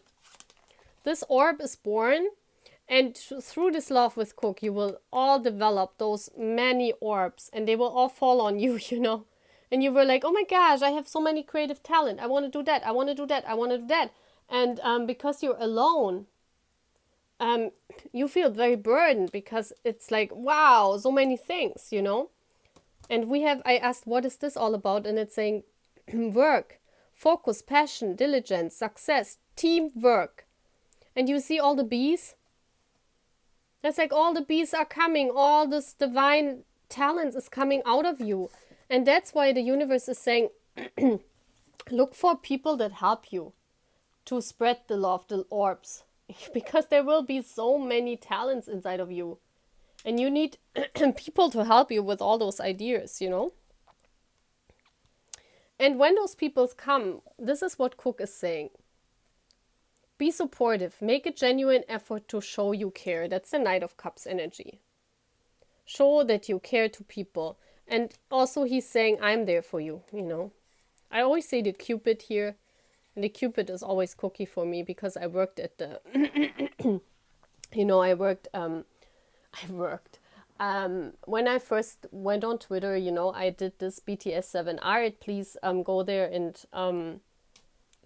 This orb is born. And through this love with Cook, you will all develop those many orbs and they will all fall on you, you know. And you were like, oh my gosh, I have so many creative talent. I want to do that. I want to do that. I want to do that. And because you're alone, you feel very burdened because it's like, wow, so many things, you know. And I asked, what is this all about? And it's saying work, focus, passion, diligence, success, teamwork. And you see all the bees? That's like all the bees are coming, all this divine talents is coming out of you. And that's why the universe is saying, look for people that help you to spread the love, the orbs. Because there will be so many talents inside of you. And you need people to help you with all those ideas, you know. And when those people come, this is what Cook is saying. Be supportive. Make a genuine effort to show you care. That's the Knight of Cups energy. Show that you care to people. And also he's saying, I'm there for you, you know. I always say the Cupid here. And the Cupid is always Cookie for me because I worked at the, you know, I worked I worked. When I first went on Twitter, you know, I did this BTS7 art. Please go there and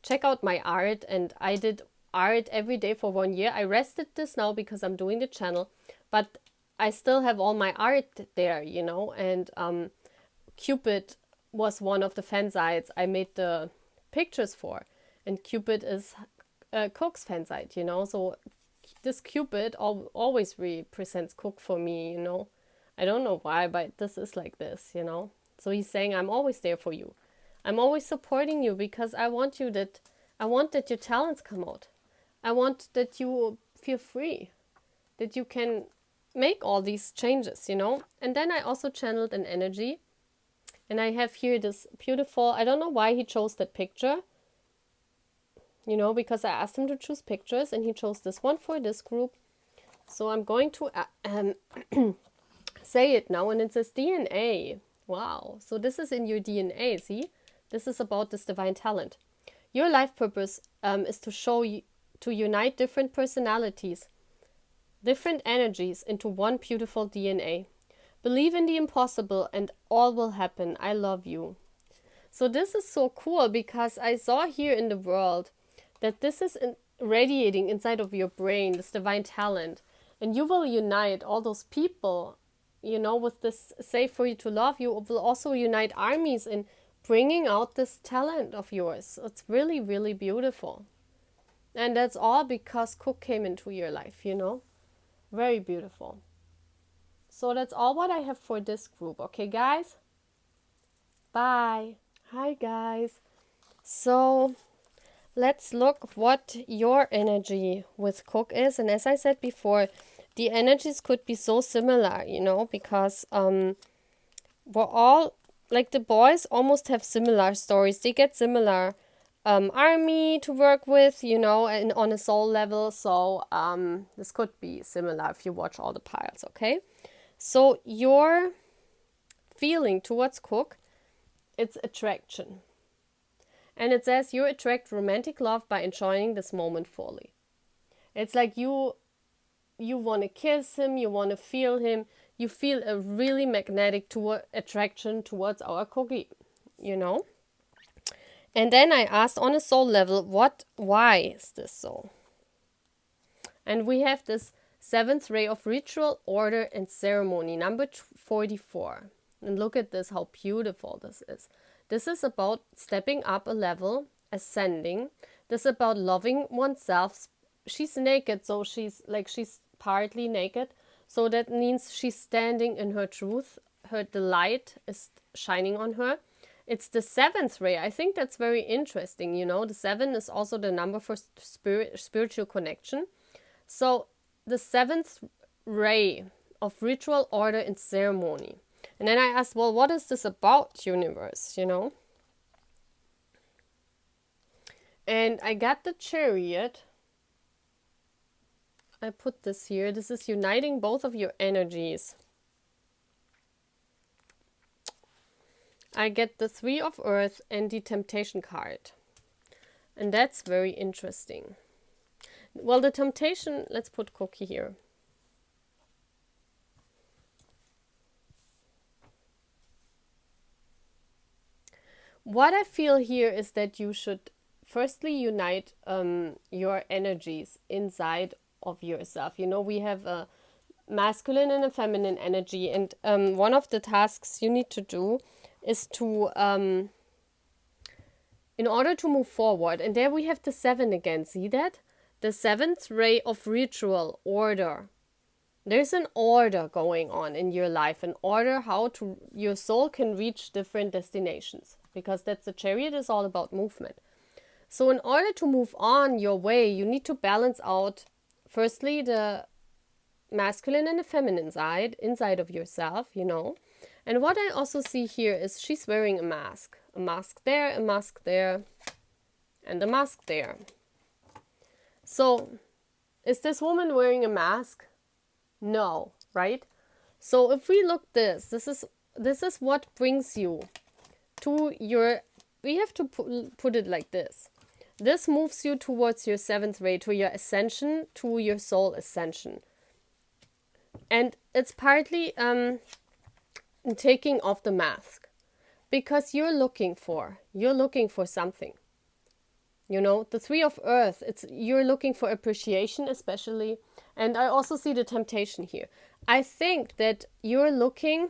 check out my art. And I did art every day for 1 year. I rested this now because I'm doing the channel, but I still have all my art there, you know. And Cupid was one of the fan sites I made the pictures for. And Cupid is Cook's fan site, you know. So this Cupid always represents Cook for me, you know. I don't know why, but this is like this, you know. So he's saying, I'm always there for you. I'm always supporting you because I want that your talents come out. I want that you feel free, that you can make all these changes, you know. And then I also channeled an energy. And I have here this beautiful, I don't know why he chose that picture, you know, because I asked him to choose pictures and he chose this one for this group. So I'm going to say it now, and it says DNA. Wow. So this is in your DNA, see? This is about this divine talent. Your life purpose is to unite different personalities, different energies into one beautiful DNA. Believe in the impossible and all will happen. I love you. So this is so cool because I saw here in the world that this is radiating inside of your brain, this divine talent. And you will unite all those people, you know, with this safe for you to love you. It will also unite armies in bringing out this talent of yours. It's really, really beautiful. And that's all because Cook came into your life, you know. Very beautiful. So that's all what I have for this group. Okay, guys? Bye. Hi, guys. So let's look what your energy with Cook is. And as I said before, the energies could be so similar, you know, because we're all, like the boys almost have similar stories. They get similar army to work with, you know, and on a soul level. So this could be similar if you watch all the piles, okay? So your feeling towards Cook, it's attraction. And it says you attract romantic love by enjoying this moment fully. It's like you want to kiss him, you want to feel him, you feel a really magnetic attraction towards our Cookie, you know. And then I asked on a soul level, why is this so? And we have this 7th ray of ritual, order, and ceremony, number 44. And look at this, how beautiful this is. This is about stepping up a level, ascending. This is about loving oneself. She's naked, so she's partly naked. So that means she's standing in her truth. The light is shining on her. It's the 7th ray. I think that's very interesting, you know. The 7 is also the number for spiritual connection. So the 7th ray of ritual, order, and ceremony. And then I asked, well, what is this about, universe, you know? And I got the Chariot. I put this here. This is uniting both of your energies. I get the 3 of Earth and the Temptation card. And that's very interesting. Well, the Temptation, let's put Cookie here. What I feel here is that you should firstly unite your energies inside of yourself. You know, we have a masculine and a feminine energy, and one of the tasks you need to do is to, in order to move forward, and there we have the 7 again, see that? The 7th ray of ritual, order. There's an order going on in your life, an order how your soul can reach different destinations, because that's the Chariot is all about movement. So in order to move on your way, you need to balance out, firstly, the masculine and the feminine side inside of yourself, you know. And what I also see here is she's wearing a mask there, a mask there, and a mask there. So is this woman wearing a mask? No, right? So if we look this is what brings you to your, we have to put it like this. This moves you towards your 7th ray, to your ascension, to your soul ascension. And it's partly taking off the mask. Because you're looking for something. You know, the Three of Earth, you're looking for appreciation especially. And I also see the temptation here. I think that you're looking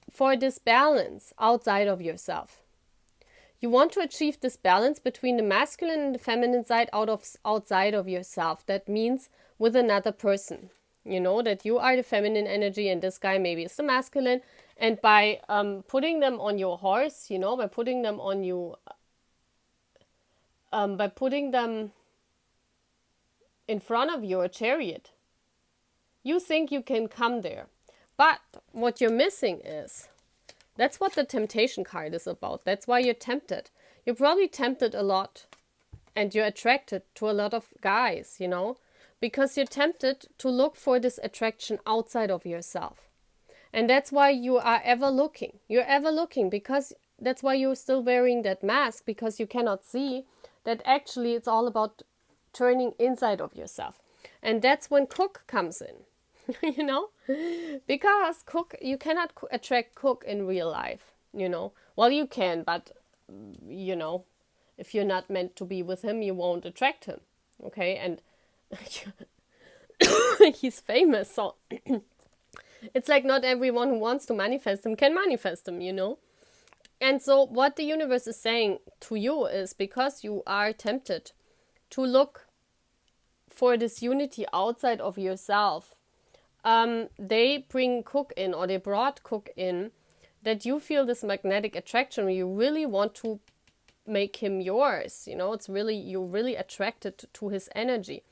for this balance outside of yourself. You want to achieve this balance between the masculine and the feminine side outside of yourself. That means with another person. You know, that you are the feminine energy and this guy maybe is the masculine. And by putting them on your horse, you know, by putting them on you, by putting them in front of your chariot, you think you can come there. But what you're missing is, that's what the temptation card is about. That's why you're tempted. You're probably tempted a lot and you're attracted to a lot of guys, you know, because you're tempted to look for this attraction outside of yourself. And that's why you are ever looking. You're ever looking because that's why you're still wearing that mask, because you cannot see that actually it's all about turning inside of yourself. And that's when Cook comes in. You know, because Cook, you cannot attract Cook in real life, you know. Well, you can, but, you know, if you're not meant to be with him, you won't attract him, okay? And he's famous, so it's like not everyone who wants to manifest him can manifest him, you know. And so what the universe is saying to you is, because you are tempted to look for this unity outside of yourself, they bring Cook in, or they brought Cook in, that you feel this magnetic attraction where you really want to make him yours. You know, you're really attracted to his energy.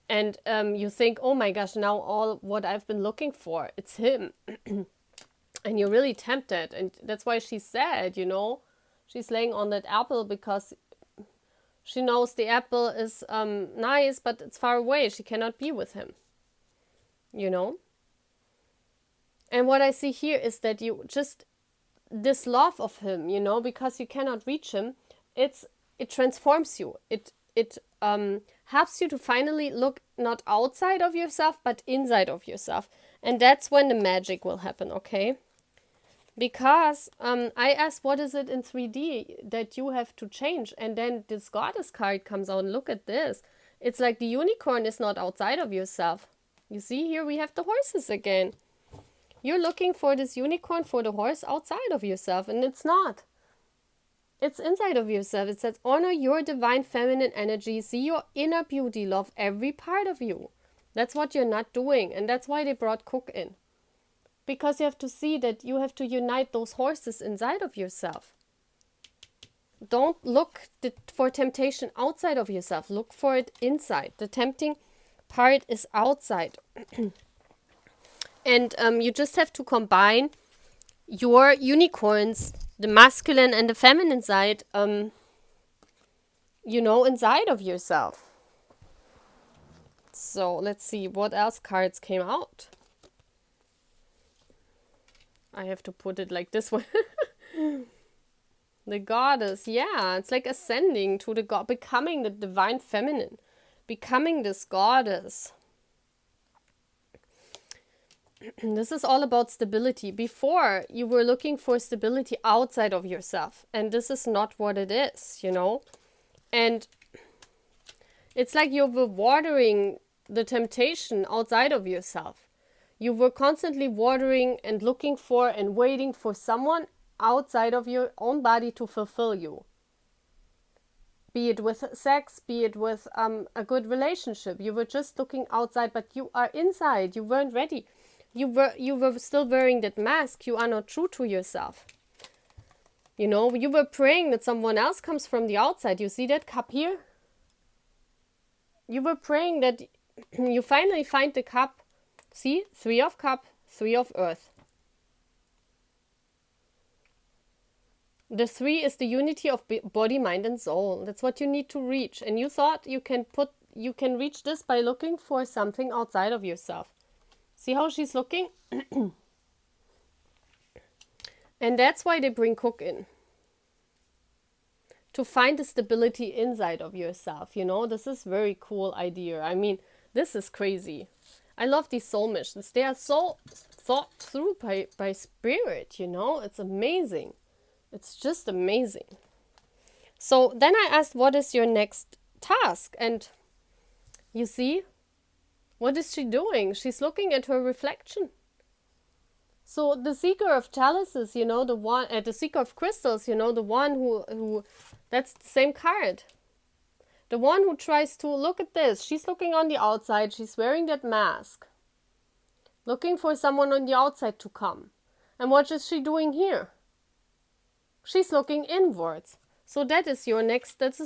And you think, oh my gosh, now all what I've been looking for, it's him. And you're really tempted. And that's why she said, you know, she's laying on that apple because she knows the apple is nice, but it's far away. She cannot be with him. You know? And what I see here is that you just, this love of him, you know, because you cannot reach him, it transforms you. It helps you to finally look not outside of yourself, but inside of yourself. And that's when the magic will happen, okay? Because I asked, what is it in 3D that you have to change? And then this goddess card comes out, and look at this. It's like the unicorn is not outside of yourself. You see, here we have the horses again. You're looking for this unicorn, for the horse outside of yourself, and it's not. It's inside of yourself. It says, honor your divine feminine energy, see your inner beauty, love every part of you. That's what you're not doing, and that's why they brought Cook in. Because you have to see that you have to unite those horses inside of yourself. Don't look for temptation outside of yourself. Look for it inside. The tempting part is outside. And you just have to combine your unicorns, the masculine and the feminine side, you know, inside of yourself. So let's see what else cards came out. I have to put it like this one. The goddess, yeah, it's like ascending to the god, becoming the divine feminine, becoming this goddess. This is all about stability. Before, you were looking for stability outside of yourself, and this is not what it is, you know. And it's like you were watering the temptation outside of yourself. You were constantly watering and looking for and waiting for someone outside of your own body to fulfill you. Be it with sex, be it with a good relationship. You were just looking outside, but you are inside. You weren't ready. You were still wearing that mask. You are not true to yourself. You know, you were praying that someone else comes from the outside. You see that cup here? You were praying that you finally find the cup. See? 3 of cup, 3 of earth. The 3 is the unity of body, mind, and soul. That's what you need to reach. And you thought you can reach this by looking for something outside of yourself. See how she's looking? And that's why they bring Cook in. To find the stability inside of yourself. You know, this is very cool idea. I mean, this is crazy. I love these soul missions. They are so thought through by spirit, you know? It's amazing. It's just amazing. So then I asked, what is your next task? And you see, what is she doing? She's looking at her reflection. So the seeker of chalices, you know, the seeker of crystals, you know, the one who that's the same card. The one who tries to, look at this, she's looking on the outside, she's wearing that mask. Looking for someone on the outside to come. And what is she doing here? She's looking inwards. So that is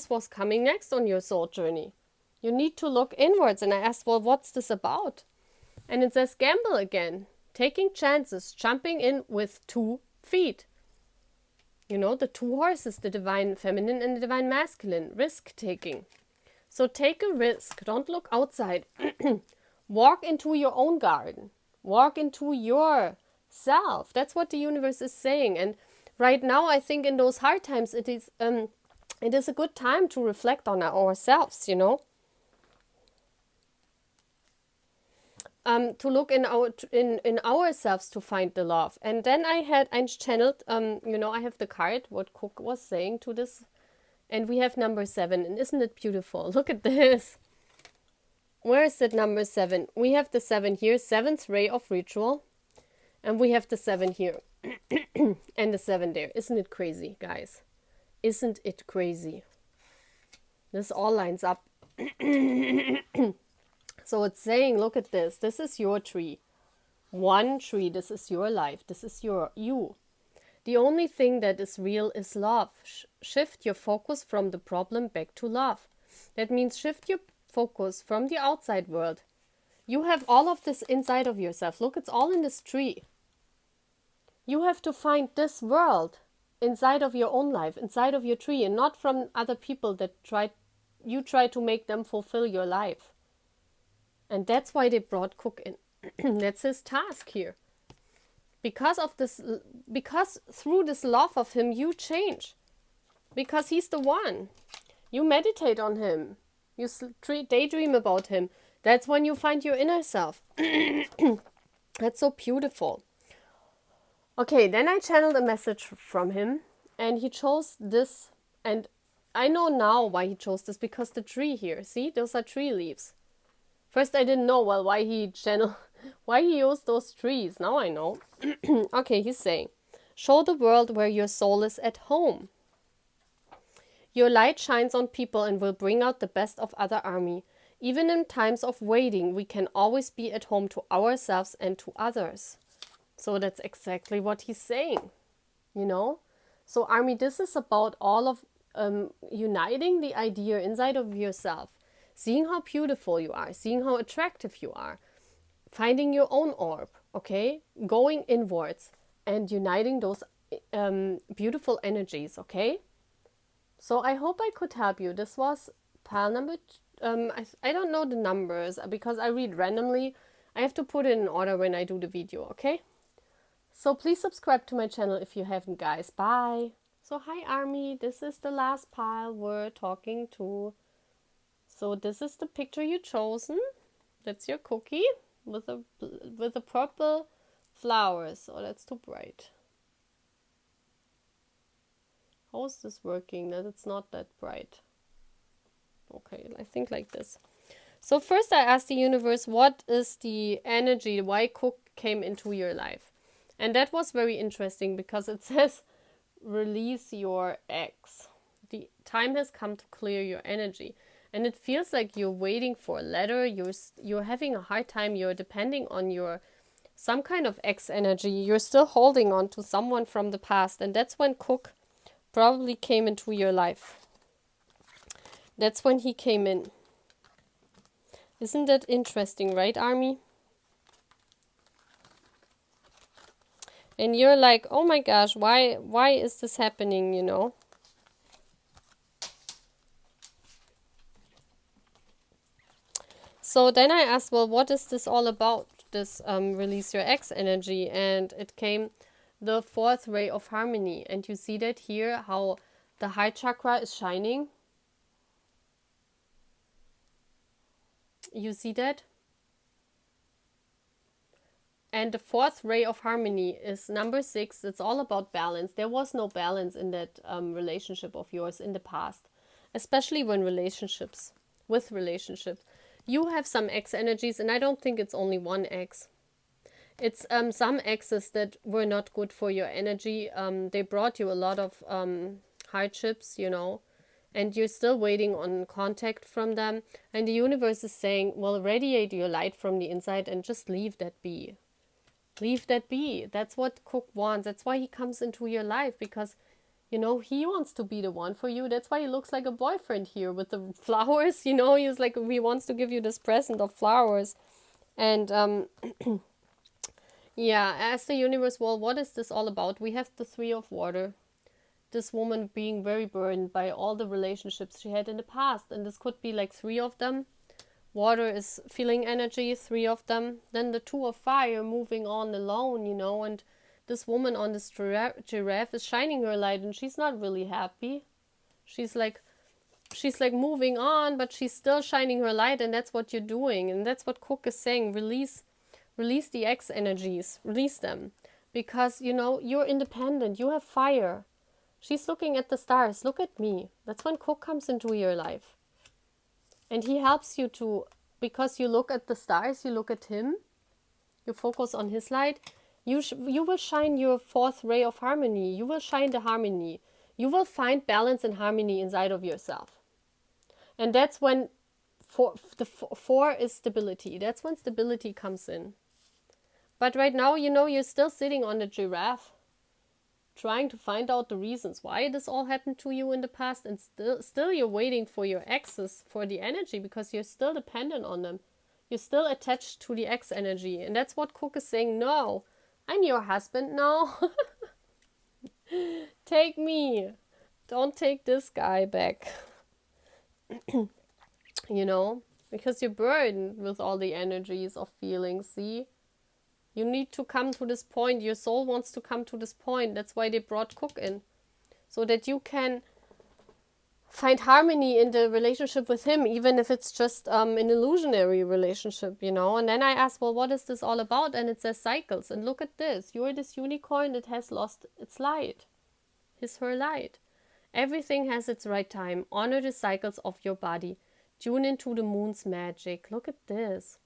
what's coming next on your soul journey. You need to look inwards. And I asked, well, what's this about? And it says gamble again. Taking chances, jumping in with 2 feet. You know, the 2 horses, the divine feminine and the divine masculine. Risk taking. So take a risk. Don't look outside. Walk into your own garden. Walk into yourself. That's what the universe is saying. And right now, I think in those hard times, it is a good time to reflect on ourselves, you know. To look in ourselves to find the love. And then I channeled, you know, I have the card, what Cook was saying to this. And we have number 7. And isn't it beautiful? Look at this. Where is it, number 7? We have the 7 here, 7th ray of ritual. And we have the 7 here. And the 7 there. Isn't it crazy, guys? Isn't it crazy? This all lines up. So it's saying, look at this. This is your tree. One tree. This is your life. This is you. The only thing that is real is love. Shift your focus from the problem back to love. That means shift your focus from the outside world. You have all of this inside of yourself. Look, it's all in this tree. You have to find this world inside of your own life, inside of your tree, and not from other people that you try to make them fulfill your life. And that's why they brought Cook in. That's his task here. Because through this love of him, you change. Because he's the one. You meditate on him. You daydream about him. That's when you find your inner self. That's so beautiful. Okay, then I channeled a message from him. And he chose this. And I know now why he chose this. Because the tree here, see, those are tree leaves. First I didn't know, well, why he used those trees. Now I know. Okay, he's saying, show the world where your soul is at home. Your light shines on people and will bring out the best of other army. Even in times of waiting, we can always be at home to ourselves and to others. So that's exactly what he's saying, you know. So army, this is about all of uniting the idea inside of yourself. Seeing how beautiful you are, seeing how attractive you are, finding your own orb, okay? Going inwards and uniting those beautiful energies, okay? So I hope I could help you. This was pile number, I don't know the numbers because I read randomly. I have to put it in order when I do the video, okay? So please subscribe to my channel if you haven't, guys. Bye. So hi Army, this is the last pile we're talking to. So this is the picture you chosen. That's your cookie with the purple flowers. Oh, that's too bright. How is this working? That it's not that bright. Okay, I think like this. So first I asked the universe, what is the energy? Why Cook came into your life? And that was very interesting because it says, release your ex. The time has come to clear your energy. And it feels like you're waiting for a letter, you're having a hard time, you're depending on some kind of ex energy, you're still holding on to someone from the past, and that's when Cook probably came into your life. That's when he came in. Isn't that interesting, right, Army? And you're like, oh my gosh, why is this happening, you know? So then I asked, well, what is this all about? This release your ex energy. And it came the 4th ray of harmony. And you see that here, how the heart chakra is shining. You see that? And the fourth ray of harmony is number 6. It's all about balance. There was no balance in that relationship of yours in the past, especially with relationships. You have some ex energies, and I don't think it's only one ex. It's some exes that were not good for your energy. They brought you a lot of hardships, and you're still waiting on contact from them. And the universe is saying, well, radiate your light from the inside and just leave that be. Leave that be. That's what Cook wants. That's why he comes into your life, because, he wants to be the one for you. That's why he looks like a boyfriend here with the flowers, he's like, he wants to give you this present of flowers. And, yeah, ask the universe, well, what is this all about? We have the 3 of water. This woman being very burdened by all the relationships she had in the past. And this could be like 3 of them. Water is feeling energy, 3 of them. Then the 2 of fire moving on alone, and this woman on this giraffe is shining her light, and she's not really happy. She's like moving on, but she's still shining her light, and that's what you're doing. And that's what Cook is saying. Release the ex energies. Release them. Because, you're independent. You have fire. She's looking at the stars. Look at me. That's when Cook comes into your life. And he helps you to, because you look at the stars, you look at him, you focus on his light, you will shine your 4th ray of harmony. You will shine the harmony. You will find balance and harmony inside of yourself. And that's when 4 is stability. That's when stability comes in. But right now, you're still sitting on the giraffe, trying to find out the reasons why this all happened to you in the past, and still you're waiting for your exes, for the energy, because you're still dependent on them. You're still attached to the ex energy, and that's what Cook is saying. No, I'm your husband now. Take me. Don't take this guy back. Because you're burdened with all the energies of feelings, see? You need to come to this point. Your soul wants to come to this point. That's why they brought Cook in. So that you can find harmony in the relationship with him, even if it's just an illusionary relationship, And then I asked, well, what is this all about? And it says cycles. And look at this. You're this unicorn that has lost its light. Her light. Everything has its right time. Honor the cycles of your body. Tune into the moon's magic. Look at this.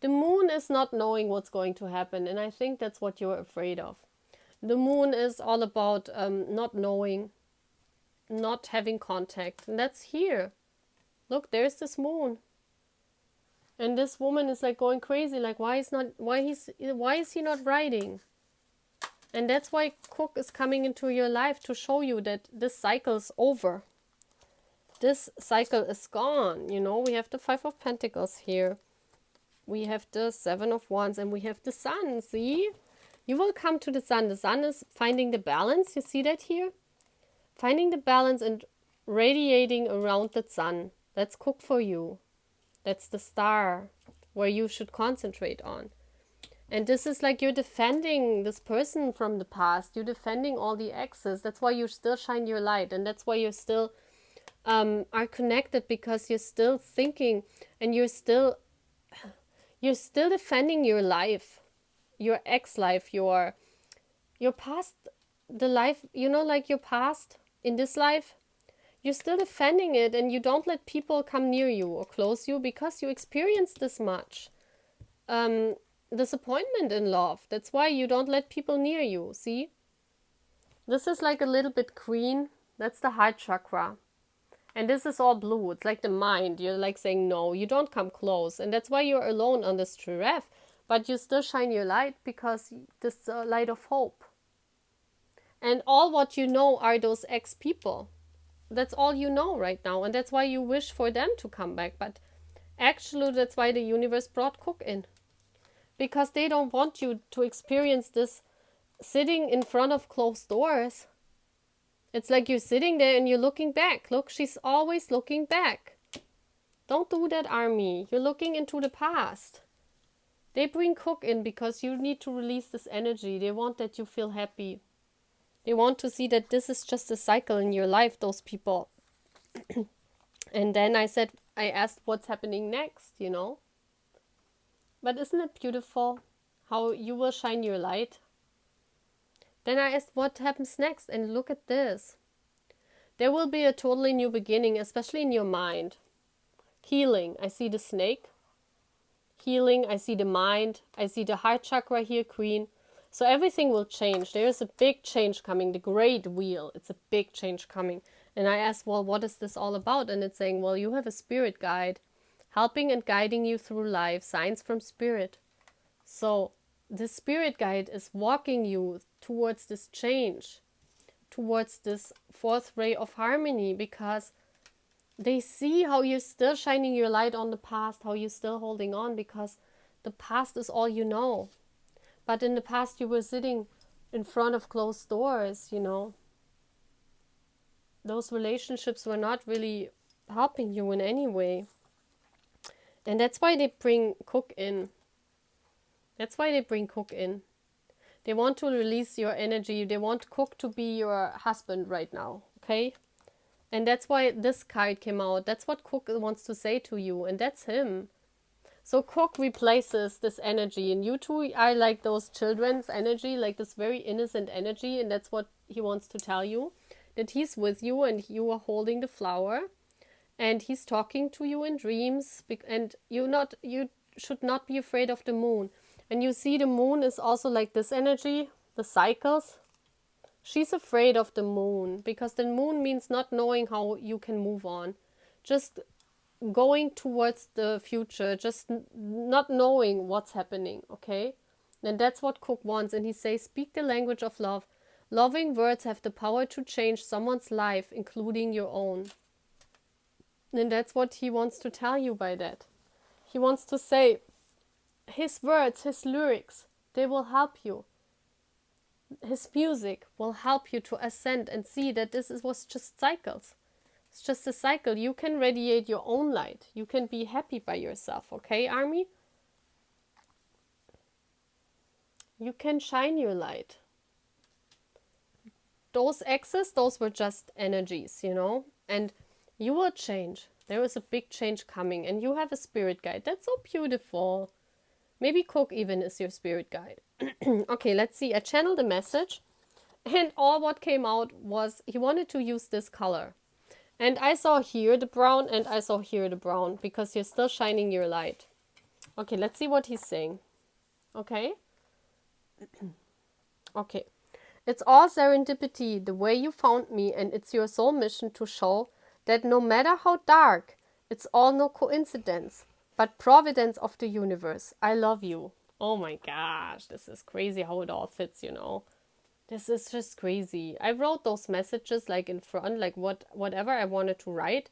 The moon is not knowing what's going to happen, and I think that's what you're afraid of. The moon is all about not knowing, not having contact, and that's here. Look, there's this moon. And this woman is like going crazy, like why is he not writing? And that's why Cook is coming into your life, to show you that this cycle's over. This cycle is gone, We have the 5 of Pentacles here. We have the 7 of Wands, and we have the Sun, see? You will come to the Sun. The Sun is finding the balance. You see that here? Finding the balance and radiating around the Sun. That's Cook for you. That's the star where you should concentrate on. And this is like you're defending this person from the past. You're defending all the exes. That's why you still shine your light. And that's why you still are connected, because you're still thinking, and you're still defending your life, your ex-life, your past, the life, like your past in this life. You're still defending it, and you don't let people come near you or close you, because you experienced this much disappointment in love. That's why you don't let people near you, see? This is like a little bit green. That's the heart chakra. And this is all blue. It's like the mind. You're like saying, no, you don't come close. And that's why you're alone on this giraffe. But you still shine your light, because this light of hope. And all what you know are those ex-people. That's all you know right now. And that's why you wish for them to come back. But actually, that's why the universe brought Cook in. Because they don't want you to experience this sitting in front of closed doors. It's like you're sitting there and you're looking back. Look, she's always looking back. Don't do that, Army. You're looking into the past. They bring Cook in because you need to release this energy. They want that you feel happy. They want to see that this is just a cycle in your life, those people. And then I asked what's happening next, But isn't it beautiful how you will shine your light. Then I asked what happens next, and look at this. There will be a totally new beginning, especially in your mind. Healing, I see the snake. Healing, I see the mind. I see the heart chakra here, Queen. So everything will change. There is a big change coming, the great wheel. It's a big change coming. And I asked, well, what is this all about? And it's saying, well, you have a spirit guide helping and guiding you through life, signs from spirit. So the spirit guide is walking you towards this change, towards this fourth ray of harmony, because they see how you're still shining your light on the past, how you're still holding on, because the past is all you know. But in the past you were sitting in front of closed doors, you know. Those relationships were not really helping you in any way. And that's why they bring Cook in. That's why they bring Cook in. They want to release your energy. They want Cook to be your husband right now, okay? And that's why this card came out. That's what Cook wants to say to you, and that's him. So Cook replaces this energy, and you two are like those children's energy, like this very innocent energy, and that's what he wants to tell you, that he's with you and you are holding the flower, and he's talking to you in dreams, and you should not be afraid of the moon. And you see the moon is also like this energy, the cycles. She's afraid of the moon because the moon means not knowing how you can move on. Just going towards the future, just not knowing what's happening, okay? And that's what Cook wants. And he says, speak the language of love. Loving words have the power to change someone's life, including your own. And that's what he wants to tell you by that. He wants to say, his words, his lyrics, they will help you. His music will help you to ascend and see that was just cycles. It's just a cycle. You can radiate your own light. You can be happy by yourself, okay, Army? You can shine your light. Those exes, those were just energies, you know? And you will change. There is a big change coming, and you have a spirit guide. That's so beautiful. Maybe Cook even is your spirit guide. Okay, let's see. I channeled a message, and all what came out was he wanted to use this color. And I saw here the brown, and I saw here the brown, because you're still shining your light. Okay, let's see what he's saying. Okay? Okay. It's all serendipity, the way you found me, and it's your soul mission to show that no matter how dark, it's all no coincidence, but providence of the universe. I love you. Oh my gosh, this is crazy how it all fits, you know. This is just crazy. I wrote those messages like in front, like whatever I wanted to write,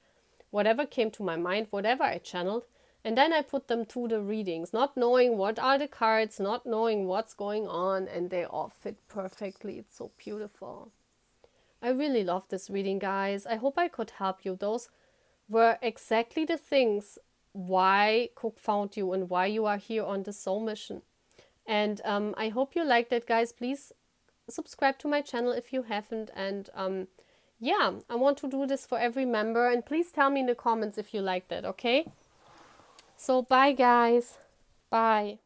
whatever came to my mind, whatever I channeled, and then I put them to the readings, not knowing what are the cards, not knowing what's going on, and they all fit perfectly. It's so beautiful. I really love this reading, guys. I hope I could help you. Those were exactly the things why Cook found you and why you are here on the soul mission. And I hope you liked it, guys. Please subscribe to my channel if you haven't. And yeah, I want to do this for every member. And please tell me in the comments if you liked it, okay? So bye, guys. Bye.